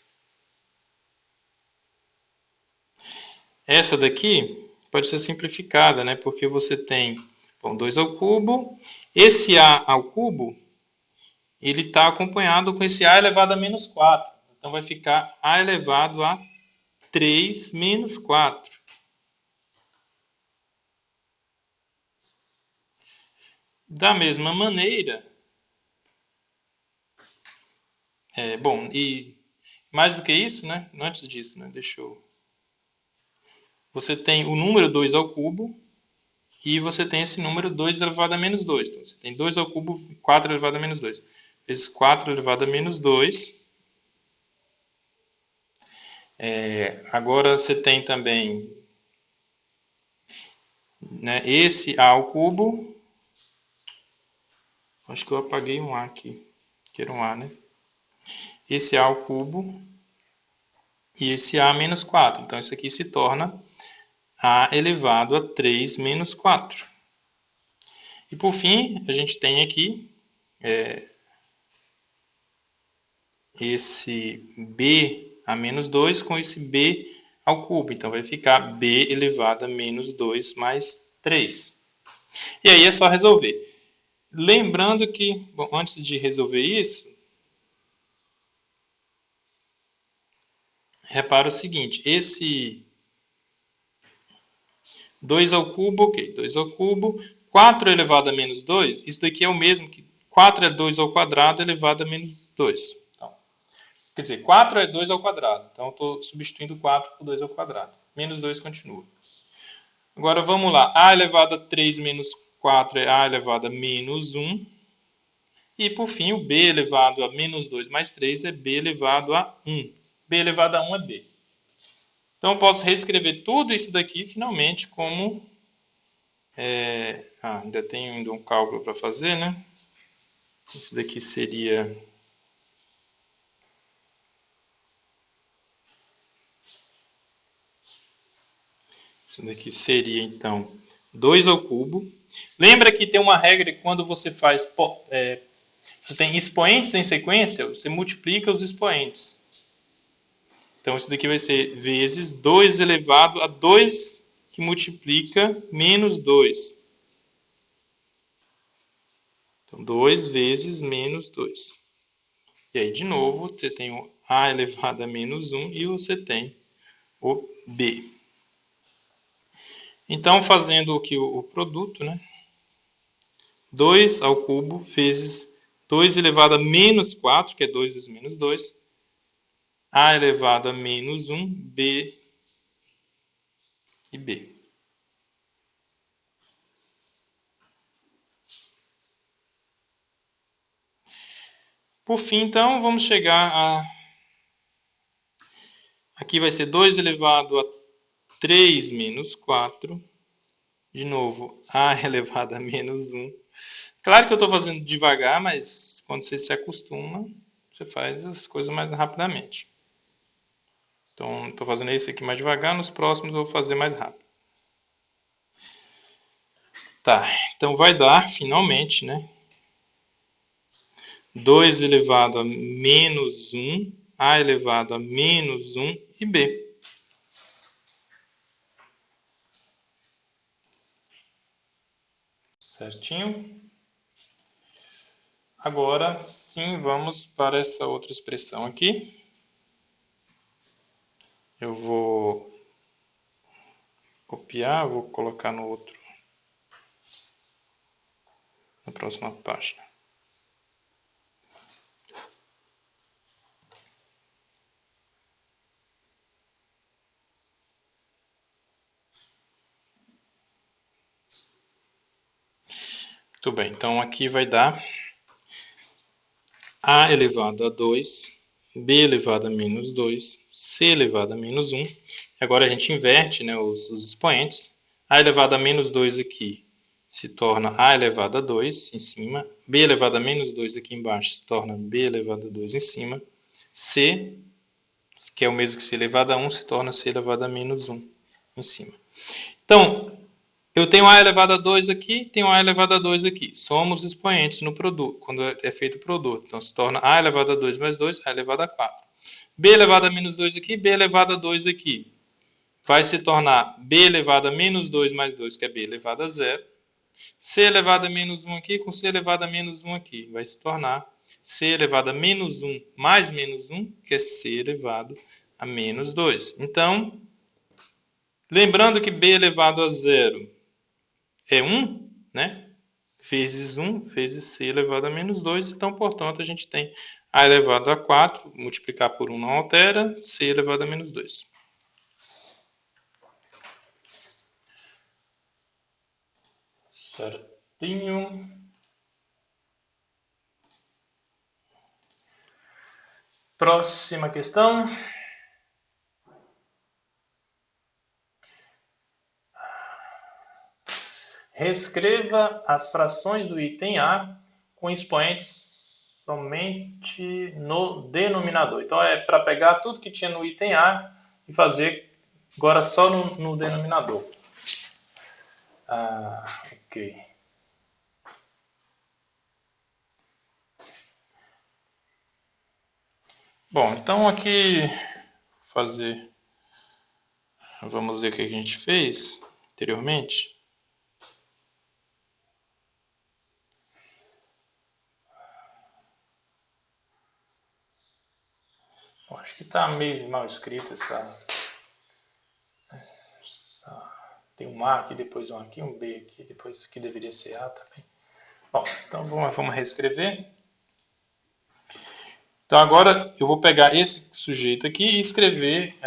[SPEAKER 1] Essa daqui pode ser simplificada, né? Porque você tem, bom, 2 ao cubo. Esse a ao cubo, ele está acompanhado com esse a elevado a menos 4. Então, vai ficar a elevado a 3 menos 4. Da mesma maneira, bom, e mais do que isso, né? Antes disso, né? Você tem o número 2 ao cubo e você tem esse número 2 elevado a menos 2. Então, você tem 2 ao cubo, 4 elevado a menos 2. Vezes 4 elevado a menos 2. Agora você tem também, né, esse a ao cubo. Acho que eu apaguei um a aqui, que era um a, né? Esse a ao cubo e esse a menos 4. Então, isso aqui se torna a elevado a 3 menos 4. E por fim, a gente tem aqui esse b a menos 2 com esse b ao cubo. Então, vai ficar b elevado a menos 2 mais 3. E aí é só resolver. Lembrando que, bom, antes de resolver isso, repara o seguinte, esse 2 ao cubo, ok, 2 ao cubo, 4 elevado a menos 2, isso daqui é o mesmo que 4 é 2 ao quadrado elevado a menos 2. Então, quer dizer, 4 é 2 ao quadrado, então eu estou substituindo 4 por 2 ao quadrado. Menos 2 continua. Agora vamos lá, a elevado a 3 menos 4 é a elevado a menos 1. E por fim, o b elevado a menos 2 mais 3 é b elevado a 1. b elevado a 1 é b. Então, eu posso reescrever tudo isso daqui, finalmente, como... ainda tem um cálculo para fazer, né? Isso daqui seria... Isso daqui seria, então, 2 ao cubo. Lembra que tem uma regra que quando você faz... você tem expoentes em sequência, você multiplica os expoentes. Então, isso daqui vai ser vezes 2 elevado a 2 que multiplica menos 2. Então, 2 vezes menos 2. E aí, de novo, você tem o a elevado a menos 1 e você tem o b. Então, fazendo aqui o produto, né? 2 ao cubo vezes 2 elevado a menos 4, que é 2 vezes menos 2. A elevado a menos 1, b e b. Por fim, então, vamos chegar a... Aqui vai ser 2 elevado a 3 menos 4. De novo, a elevado a menos 1. Claro que eu estou fazendo devagar, mas quando você se acostuma, você faz as coisas mais rapidamente. Então, estou fazendo esse aqui mais devagar, nos próximos eu vou fazer mais rápido. Tá, então vai dar, finalmente, né? 2 elevado a menos 1, a elevado a menos 1 e b. Certinho? Agora, sim, vamos para essa outra expressão aqui. Eu vou copiar, vou colocar no outro, na próxima página. Muito bem, então aqui vai dar a elevado a 2, b elevado a menos 2, c elevado a menos 1. Agora a gente inverte, né, os expoentes. A elevado a menos 2 aqui se torna a elevado a 2 em cima. B elevado a menos 2 aqui embaixo se torna b elevado a 2 em cima. C, que é o mesmo que c elevado a 1, se torna c elevado a menos 1 em cima. Então, eu tenho a elevado a 2 aqui, tenho a elevado a 2 aqui. Somos expoentes no produto, quando é feito o produto. Então, se torna a elevado a 2 mais 2, a elevado a 4. B elevado a menos 2 aqui, b elevado a 2 aqui. Vai se tornar b elevado a menos 2 mais 2, que é b elevado a 0. C elevado a menos 1 aqui com C elevado a menos 1 aqui. Vai se tornar C elevado a menos 1 mais menos 1, que é C elevado a menos 2. Então, lembrando que B elevado a 0 é 1, né? Vezes 1, vezes C elevado a menos 2. Então, portanto, a gente tem A elevado a 4, multiplicar por 1 não altera, C elevado a menos 2. Certinho. Próxima questão. Reescreva as frações do item A com expoentes somente no denominador. Então, é para pegar tudo que tinha no item A e fazer agora só no denominador. Ok. Bom, então aqui vou fazer Vamos ver o que a gente fez anteriormente. Acho que está meio mal escrito tem um A aqui, depois um aqui, um B aqui, depois que deveria ser A também. Bom, então vamos reescrever. Então agora eu vou pegar esse sujeito aqui e escrever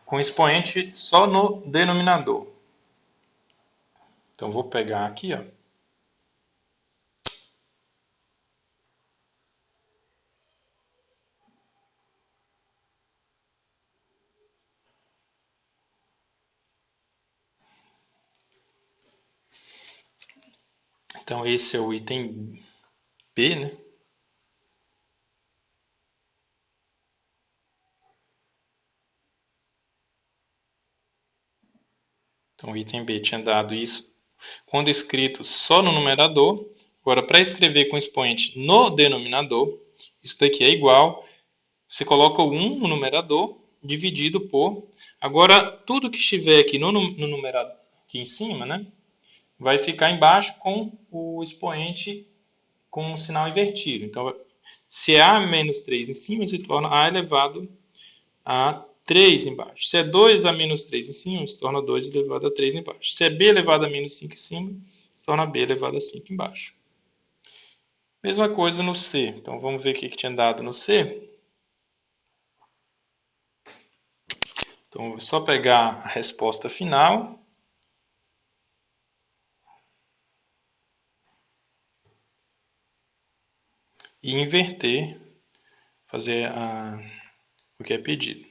[SPEAKER 1] com expoente só no denominador. Então vou pegar aqui, ó. Então esse é o item B, né? Então o item B tinha dado isso quando escrito só no numerador. Agora, para escrever com expoente no denominador, isso daqui é igual. Você coloca o 1 no numerador, dividido por... Agora, tudo que estiver aqui no numerador, aqui em cima, né, vai ficar embaixo com o expoente com o sinal invertido. Então, se é A menos 3 em cima, se torna A elevado a 3 embaixo. Se é 2 a menos 3 em cima, se torna 2 elevado a 3 embaixo. Se é B elevado a menos 5 em cima, se torna B elevado a 5 embaixo. Mesma coisa no C. Então, vamos ver o que tinha dado no C. Então, vou só pegar a resposta final. E inverter, fazer o que é pedido.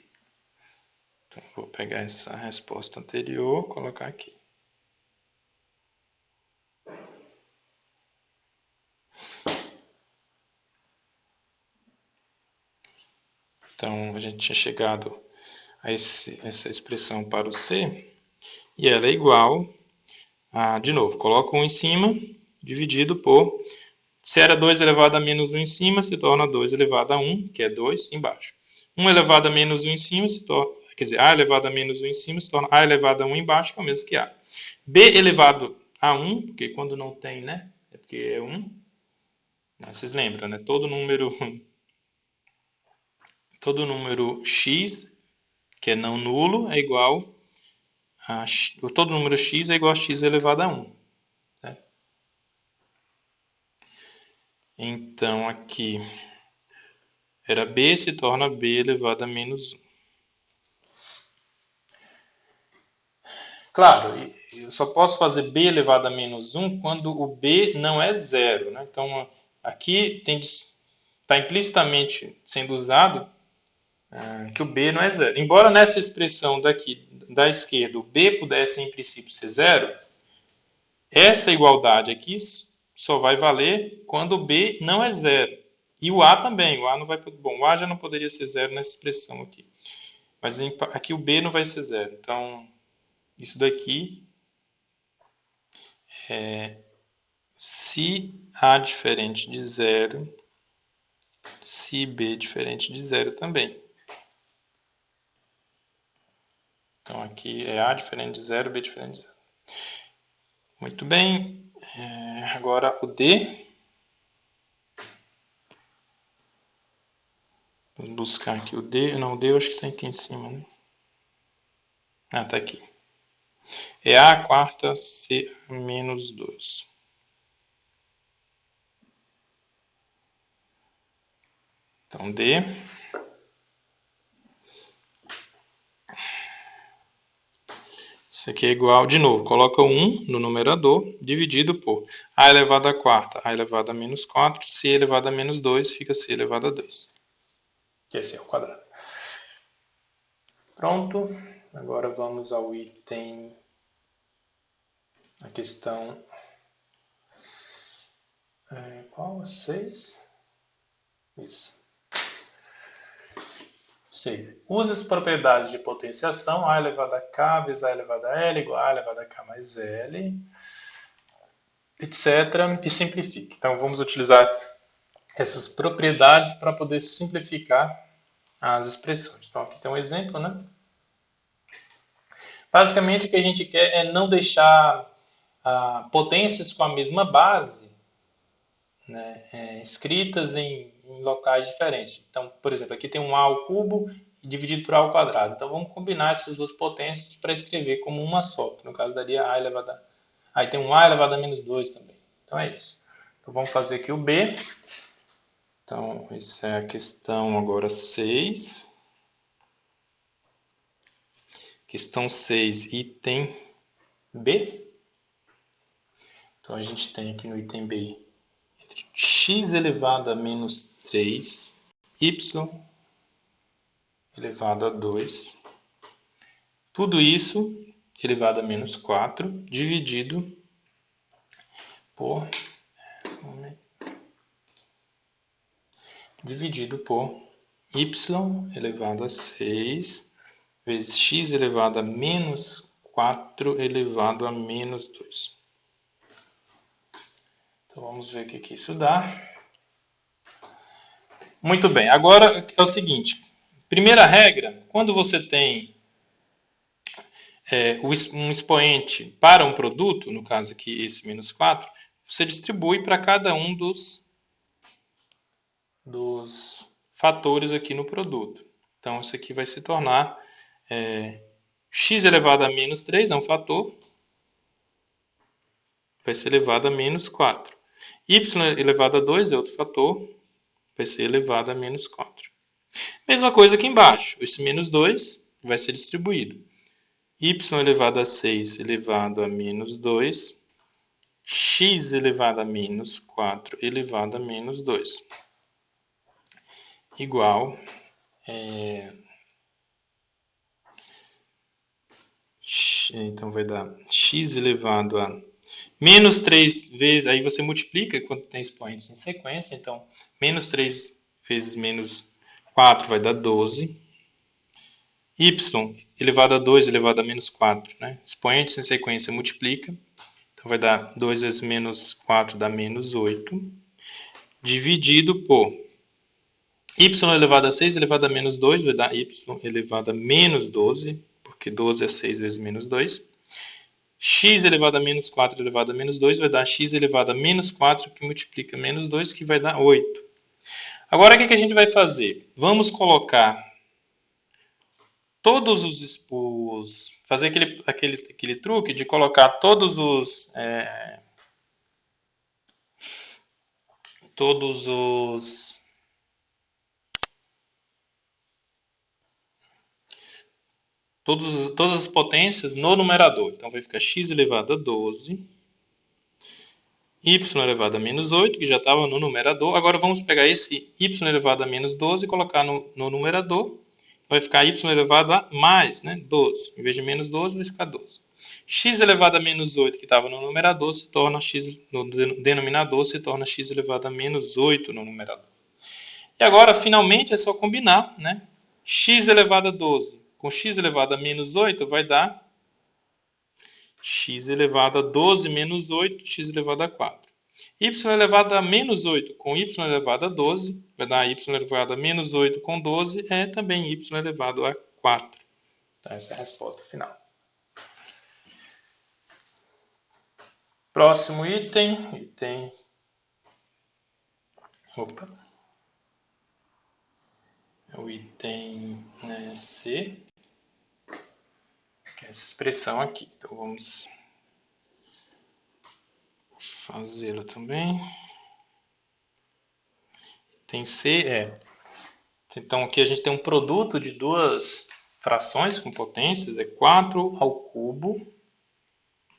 [SPEAKER 1] Então, vou pegar essa resposta anterior, colocar aqui. Então, a gente tinha chegado a essa expressão para o C, e ela é igual a, de novo, coloco 1 em cima, dividido por, se era 2 elevado a menos 1 em cima, se torna 2 elevado a 1, que é 2 embaixo. 1 elevado a menos 1 em cima, se torna, quer dizer, A elevado a menos 1 em cima, se torna A elevado a 1 embaixo, que é o mesmo que A. B elevado a 1, porque quando não tem, né, é porque é 1. Vocês lembram, né? Todo número x, que é não nulo, é igual a todo número x é igual a x elevado a 1. Né? Então, aqui era b, se torna b elevado a menos 1. Claro, eu só posso fazer b elevado a menos 1 quando o b não é zero. Né? Então, aqui está implicitamente sendo usado que o b não é zero. Embora nessa expressão daqui da esquerda o b pudesse em princípio ser zero, essa igualdade aqui só vai valer quando o b não é zero. E o a também. O a não vai. Bom, o a já não poderia ser zero nessa expressão aqui. Mas aqui o b não vai ser zero. Então, isso daqui é se a diferente de zero, se b diferente de zero também. Então, aqui é a diferente de zero, b diferente de zero. Muito bem. Agora o D. Vou buscar aqui o D. Não, o D eu acho que está aqui em cima, né? Ah, está aqui. É A quarta C menos 2. Então, D. Isso aqui é igual, de novo, coloca 1 no numerador, dividido por A elevado a quarta, A elevado a menos 4, C elevado a menos 2, fica C elevado a 2. Que esse é o quadrado. Pronto. Agora vamos ao item, a questão, qual? 6? Isso. 6. Use as propriedades de potenciação, A elevado a K vezes A elevado a L igual a A elevado a K mais L, etc. E simplifique. Então, vamos utilizar essas propriedades para poder simplificar as expressões. Então, aqui tem um exemplo, né? Basicamente, o que a gente quer é não deixar potências com a mesma base, né, escritas em locais diferentes. Então, por exemplo, aqui tem um a ao cubo dividido por a ao quadrado. Então, vamos combinar essas duas potências para escrever como uma só. Que no caso, daria a elevado a... Aí tem um a elevado a menos 2 também. Então, é isso. Então, vamos fazer aqui o B. Então, essa é a questão agora 6. Questão 6, item B. Então, a gente tem aqui no item B entre x elevado a menos 3, y elevado a 2. Tudo isso elevado a menos 4, dividido por y elevado a 6 vezes x elevado a menos 4 elevado a menos 2. Então, vamos ver o que isso dá. Muito bem, agora é o seguinte. Primeira regra, quando você tem um expoente para um produto, no caso aqui esse menos 4, você distribui para cada um dos fatores aqui no produto. Então, isso aqui vai se tornar x elevado a menos 3 é um fator, vai ser elevado a menos 4. Y elevado a 2 é outro fator, vai ser elevado a menos 4. Mesma coisa aqui embaixo, esse menos 2 vai ser distribuído. Y elevado a 6 elevado a menos 2, x elevado a menos 4 elevado a menos 2. Igual então vai dar x elevado a menos 3 vezes, aí você multiplica quando tem expoentes em sequência, então menos 3 vezes menos 4 vai dar 12. Y elevado a 2 elevado a menos 4, né? Expoentes em sequência multiplica, então vai dar 2 vezes menos 4 dá menos 8, dividido por y elevado a 6 elevado a menos 2 vai dar y elevado a menos 12, porque 12 é 6 vezes menos 2. X elevado a menos 4 elevado a menos 2 vai dar x elevado a menos 4, que multiplica menos 2, que vai dar 8. Agora, o que a gente vai fazer? Vamos colocar todos os fazer aquele truque de colocar todos os todas as potências no numerador. Então, vai ficar x elevado a 12, y elevado a menos 8, que já estava no numerador. Agora, vamos pegar esse y elevado a menos 12 e colocar no numerador. Vai ficar y elevado a mais, né, 12. Em vez de menos 12, vai ficar 12. X elevado a menos 8, que estava no numerador, se torna x no denominador, se torna x elevado a menos 8 no numerador. E agora, finalmente, é só combinar, né? X elevado a 12 com x elevado a menos 8 vai dar x elevado a 12 menos 8, x elevado a 4. Y elevado a menos 8 com y elevado a 12 vai dar y elevado a menos 8 com 12 é também y elevado a 4. Então, essa é a resposta final. Próximo item. O item C, que é essa expressão aqui. Então, vamos fazê-la também. Item C então, aqui a gente tem um produto de duas frações com potências, é 4 ao cubo,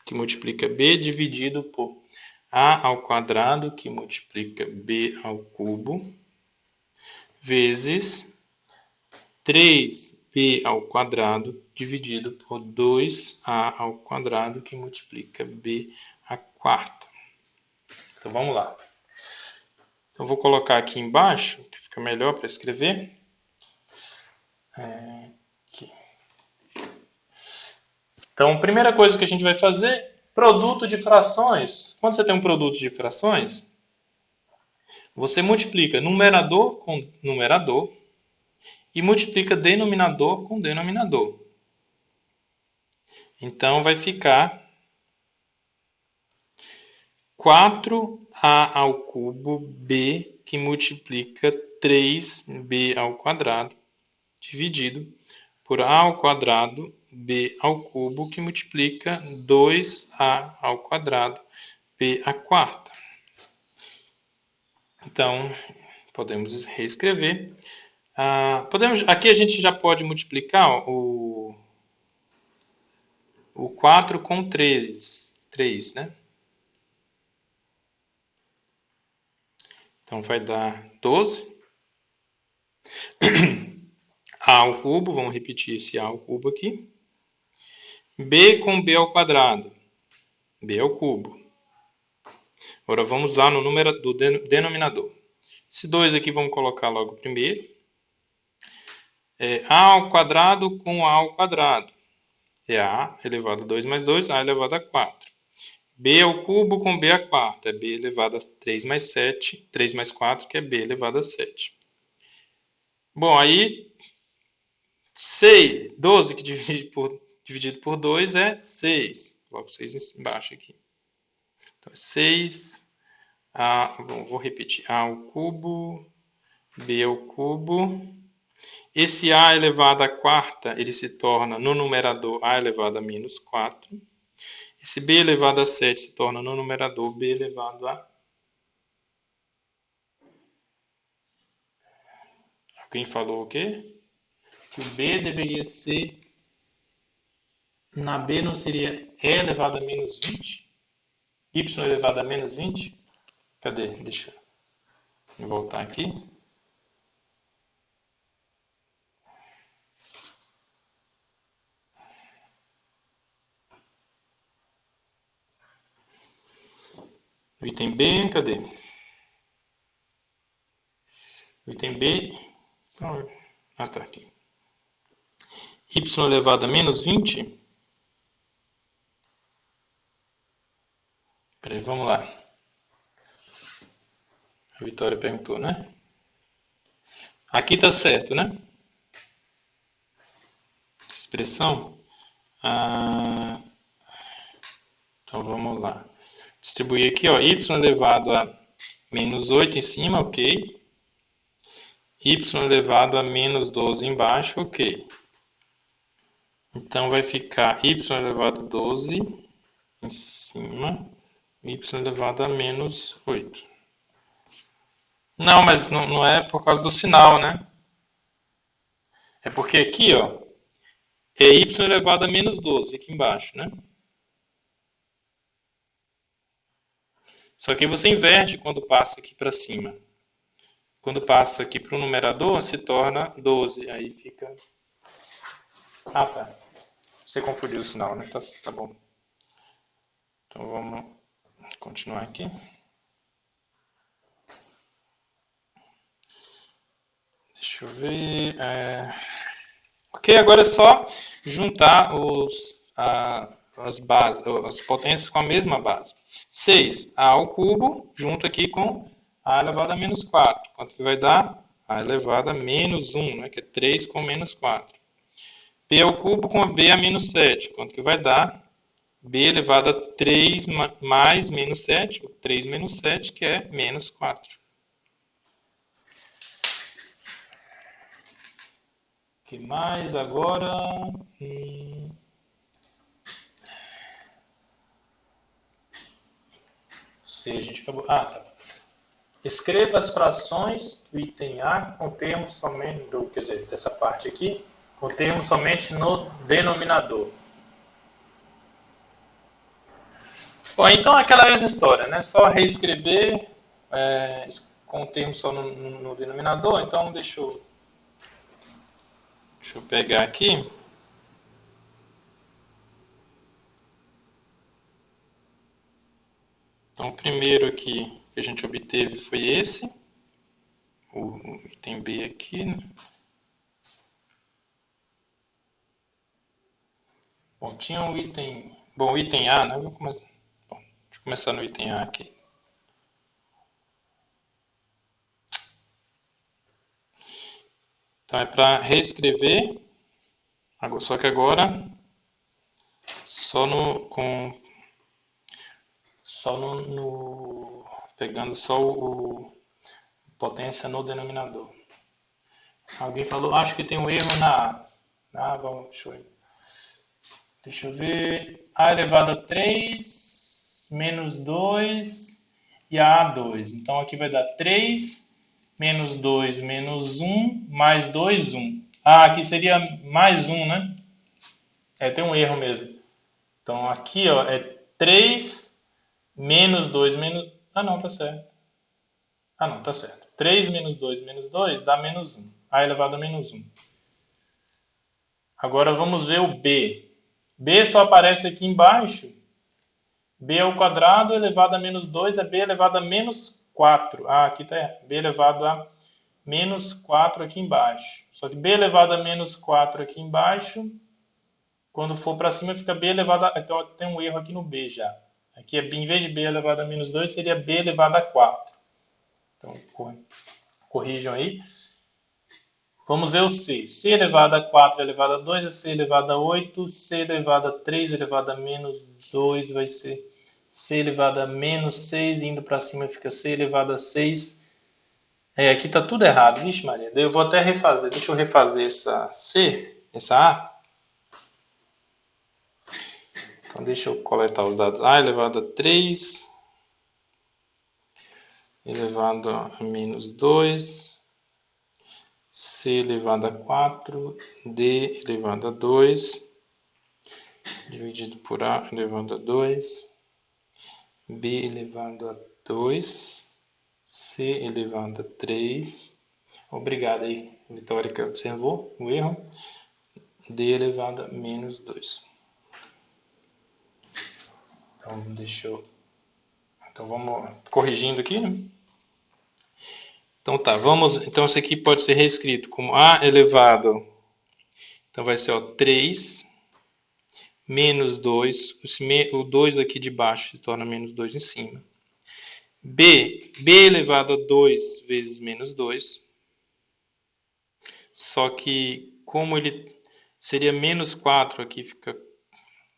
[SPEAKER 1] que multiplica b, dividido por a ao quadrado, que multiplica b ao cubo, vezes 3b ao quadrado, dividido por 2a ao quadrado, que multiplica b à quarta. Então, vamos lá. Então, vou colocar aqui embaixo, que fica melhor para escrever. Aqui. Então, a primeira coisa que a gente vai fazer, produto de frações. Quando você tem um produto de frações, você multiplica numerador com numerador e multiplica denominador com denominador. Então, vai ficar 4a ao cubo b, que multiplica 3b ao quadrado, dividido por a ao quadrado b ao cubo, que multiplica 2a ao quadrado b à quarta. Então, podemos reescrever. Aqui a gente já pode multiplicar o 4 com 3, né? Então, vai dar 12. A ao cubo, vamos repetir esse a ao cubo aqui. B com b ao quadrado. B ao cubo. Agora, vamos lá no número do denominador. Esse 2 aqui, vamos colocar logo primeiro. A ao quadrado com a ao quadrado. É a elevado a 2 mais 2, a elevado a 4. B ao cubo com b à quarta. É b elevado a 3 mais 7, 3 mais 4, que é b elevado a 7. Bom, aí 12 que dividido por 2 é 6. Coloco 6 embaixo aqui. Então, 6, vou repetir, a ao cubo, b ao cubo. Esse a elevado à quarta, ele se torna no numerador a elevado a menos 4. Esse b elevado a 7 se torna no numerador b elevado a... Alguém falou o quê? Que o b deveria ser... Na b não seria e elevado a menos 20? Y elevado a menos 20? Cadê? Deixa eu voltar aqui. O item B, cadê? O item B... Ah, tá aqui. Y elevado a menos 20? Peraí, vamos lá. A Vitória perguntou, né? Aqui tá certo, né? Expressão. Então vamos lá. Distribuir aqui, ó, y elevado a menos 8 em cima, ok. Y elevado a menos 12 embaixo, ok. Então vai ficar y elevado a 12 em cima, y elevado a menos 8. Não, mas não é por causa do sinal, né? É porque aqui, ó, é y elevado a menos 12 aqui embaixo, né? Só que você inverte quando passa aqui para cima. Quando passa aqui para o numerador, se torna 12. Aí fica... Ah, tá. Você confundiu o sinal, né? Tá bom. Então vamos continuar aqui. Deixa eu ver. Ok, agora é só juntar as bases, as potências com a mesma base. 6, a ao cubo, junto aqui com a elevado a menos 4. Quanto que vai dar? A elevado a menos 1, né? Que é 3 com menos 4. B ao cubo com a b a menos 7. Quanto que vai dar? B elevado a 3 mais menos 7, ou 3 menos 7, que é menos 4. O que mais agora? Se a gente acabou... Ah, tá. Escreva as frações do item A com termos somente, quer dizer, dessa parte aqui, com termos somente no denominador. Bom, então aquela mesma história, né? Só reescrever com o termo só no denominador. Então deixa eu pegar aqui. Então o primeiro aqui que a gente obteve foi esse. O item B aqui, né? Bom, tinha um item... Bom, o item A, né? Deixa eu começar no item A aqui. Então é para reescrever, só que agora só pegando só o potência no denominador. Alguém falou, acho que tem um erro na A. Ah, vamos, deixa eu ver. A elevado a 3 menos 2 e a 2. Então aqui vai dar 3 menos 2 menos 1 mais 2, 1. Ah, aqui seria mais 1, né? Tem um erro mesmo. Então aqui ó, é 3 menos 2 menos... Ah, não, tá certo. Ah, não, tá certo. 3 menos 2 dá menos 1. A elevado a menos 1. Agora vamos ver o B. B só aparece aqui embaixo. B ao quadrado elevado a menos 2 é B elevado a menos 4. Ah, aqui está B elevado a menos 4 aqui embaixo. Só que B elevado a menos 4 aqui embaixo, quando for para cima fica B elevado a... Então tem um erro aqui no B já. Aqui, em vez de B elevado a menos 2, seria B elevado a 4. Então, corrijam aí. Vamos ver o C. C elevado a 4 elevado a 2 é C elevado a 8. C elevado a 3 elevado a menos 2 vai ser C elevado a menos 6. Indo para cima fica C elevado a 6. Aqui está tudo errado. Vixe Maria. Eu vou até refazer. Deixa eu refazer essa C, essa A. Então deixa eu coletar os dados. A elevado a 3 elevado a menos 2. C elevado a 4, D elevado a 2, dividido por A elevado a 2, B elevado a 2, C elevado a 3. Obrigado aí, Vitória, que observou o erro. D elevado a menos 2. Então vamos corrigindo aqui, né? Então tá, então isso aqui pode ser reescrito como A elevado, então vai ser 3 menos 2, o 2 aqui de baixo se torna menos 2 em cima. B elevado a 2 vezes menos 2, só que como ele seria menos 4, aqui fica,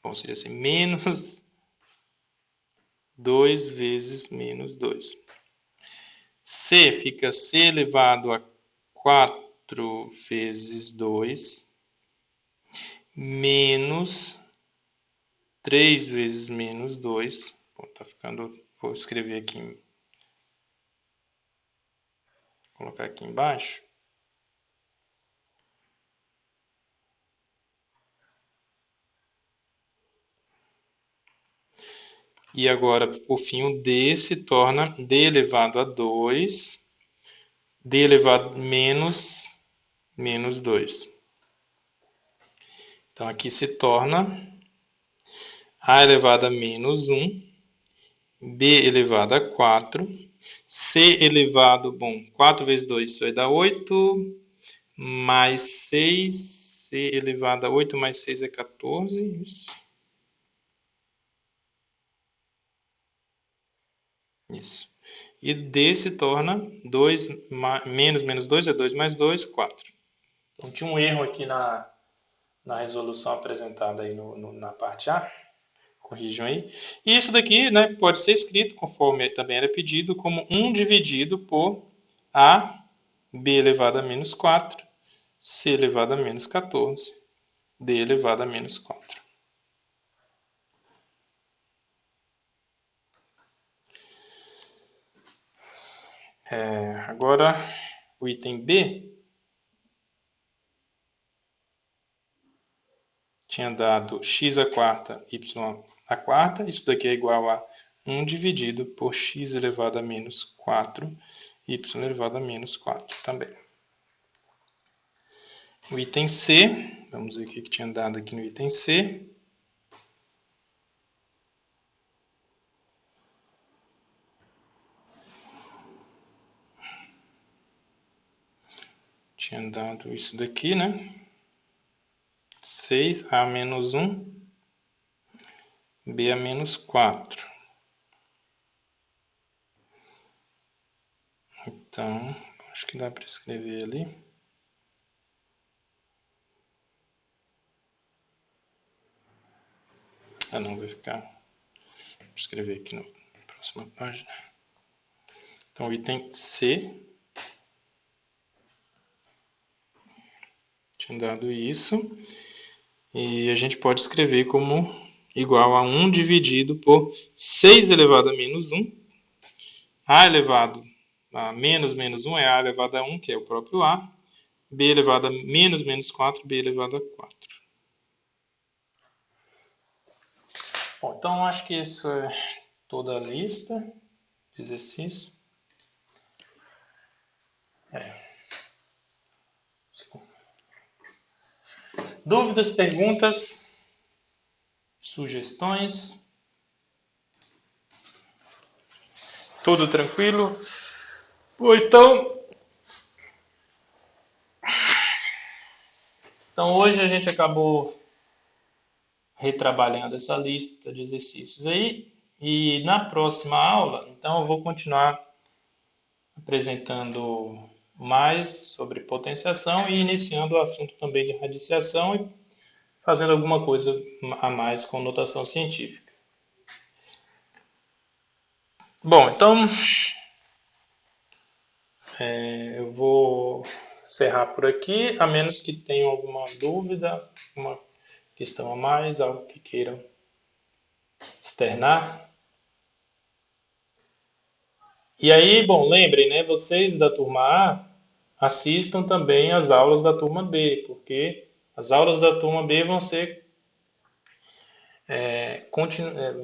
[SPEAKER 1] bom, seria assim, menos 2 vezes menos 2. C fica C elevado a 4 vezes 2, menos 3 vezes menos 2. Bom, tá ficando, vou escrever aqui, colocar aqui embaixo. E agora, por fim, o D se torna D elevado a 2, D elevado a menos 2. Então, aqui se torna A elevado a menos 1, B elevado a 4, C elevado, bom, 4 vezes 2 vai dar 8, mais 6, C elevado a 8 mais 6 é 14, isso. E D se torna 2 menos 2 é 2 mais 2, 4. Então tinha um erro aqui na resolução apresentada aí na parte A. Corrijam aí. E isso daqui, né, pode ser escrito, conforme também era pedido, como 1 dividido por A, B elevado a menos 4, C elevado a menos 14, D elevado a menos 4. Agora, o item B tinha dado x à quarta, y à quarta. Isso daqui é igual a 1 dividido por x elevado a menos 4, y elevado a menos 4 também. O item C, vamos ver o que tinha dado aqui no item C. Tinha dado isso daqui, né? 6 a menos 1, b a menos 4. Então, acho que dá para escrever ali. não, vai ficar... Vou escrever aqui na próxima página. Então, item C. Tinha dado isso. E a gente pode escrever como igual a 1 dividido por 6 elevado a menos 1. A elevado a menos menos 1 é A elevado a 1, que é o próprio A. B elevado a menos menos 4, B elevado a 4. Bom, então acho que isso é toda a lista de exercícios. Dúvidas, perguntas, sugestões? Tudo tranquilo? Ou então hoje a gente acabou retrabalhando essa lista de exercícios aí. E na próxima aula, então eu vou continuar apresentando mais sobre potenciação e iniciando o assunto também de radiciação e fazendo alguma coisa a mais com notação científica. Bom, então eu vou encerrar por aqui, a menos que tenham alguma dúvida, uma questão a mais, algo que queiram externar. E aí, bom, lembrem, né, vocês da turma A assistam também as aulas da turma B, porque as aulas da turma B vão ser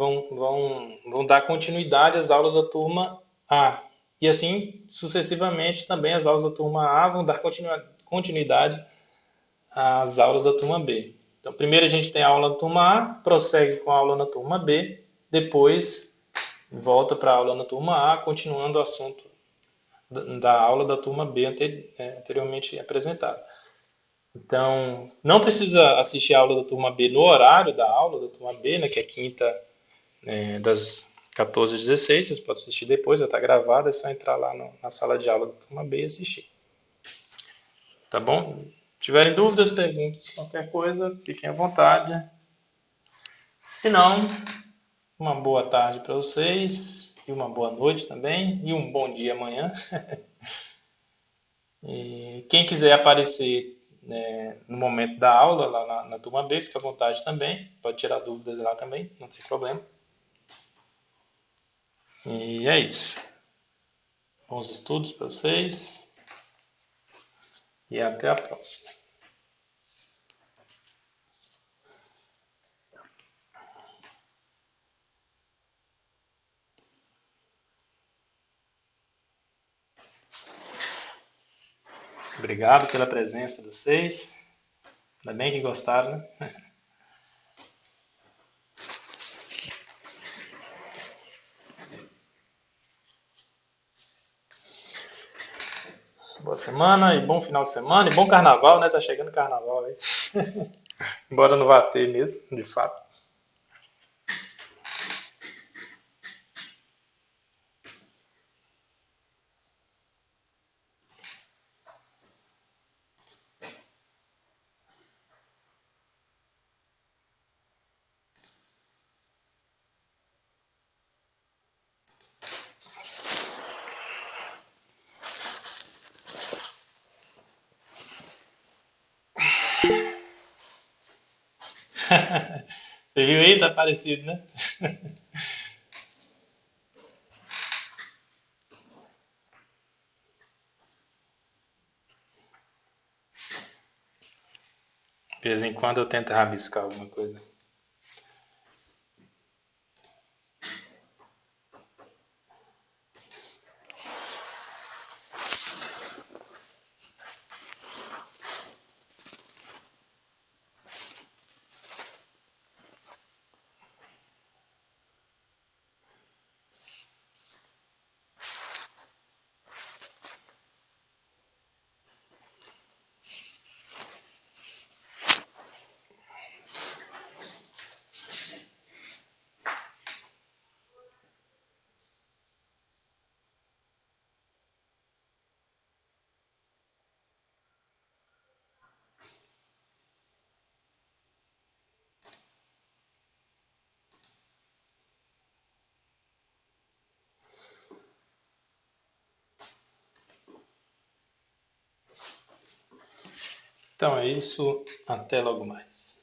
[SPEAKER 1] vão dar continuidade às aulas da turma A. E assim, sucessivamente, também as aulas da turma A vão dar continuidade às aulas da turma B. Então, primeiro a gente tem a aula da turma A, prossegue com a aula na turma B, depois volta para a aula na turma A, continuando o assunto da aula da turma B anteriormente apresentada. Então, não precisa assistir a aula da turma B no horário da aula da turma B, né, que é quinta, das 14 às 16, vocês podem assistir depois, já está gravado, é só entrar lá na sala de aula da turma B e assistir. Tá bom? Se tiverem dúvidas, perguntas, qualquer coisa, fiquem à vontade. Se não, uma boa tarde para vocês, e uma boa noite também, e um bom dia amanhã. E quem quiser aparecer, né, no momento da aula, lá na turma B, fica à vontade também. Pode tirar dúvidas lá também, não tem problema. E é isso. Bons estudos para vocês. E até a próxima. Obrigado pela presença de vocês. Ainda bem que gostaram, né? Boa semana e bom final de semana e bom carnaval, né? Tá chegando carnaval aí. Embora não vá ter mesmo, de fato. Você viu aí? Tá parecido, né? De vez em quando eu tento rabiscar alguma coisa. Então é isso, até logo mais.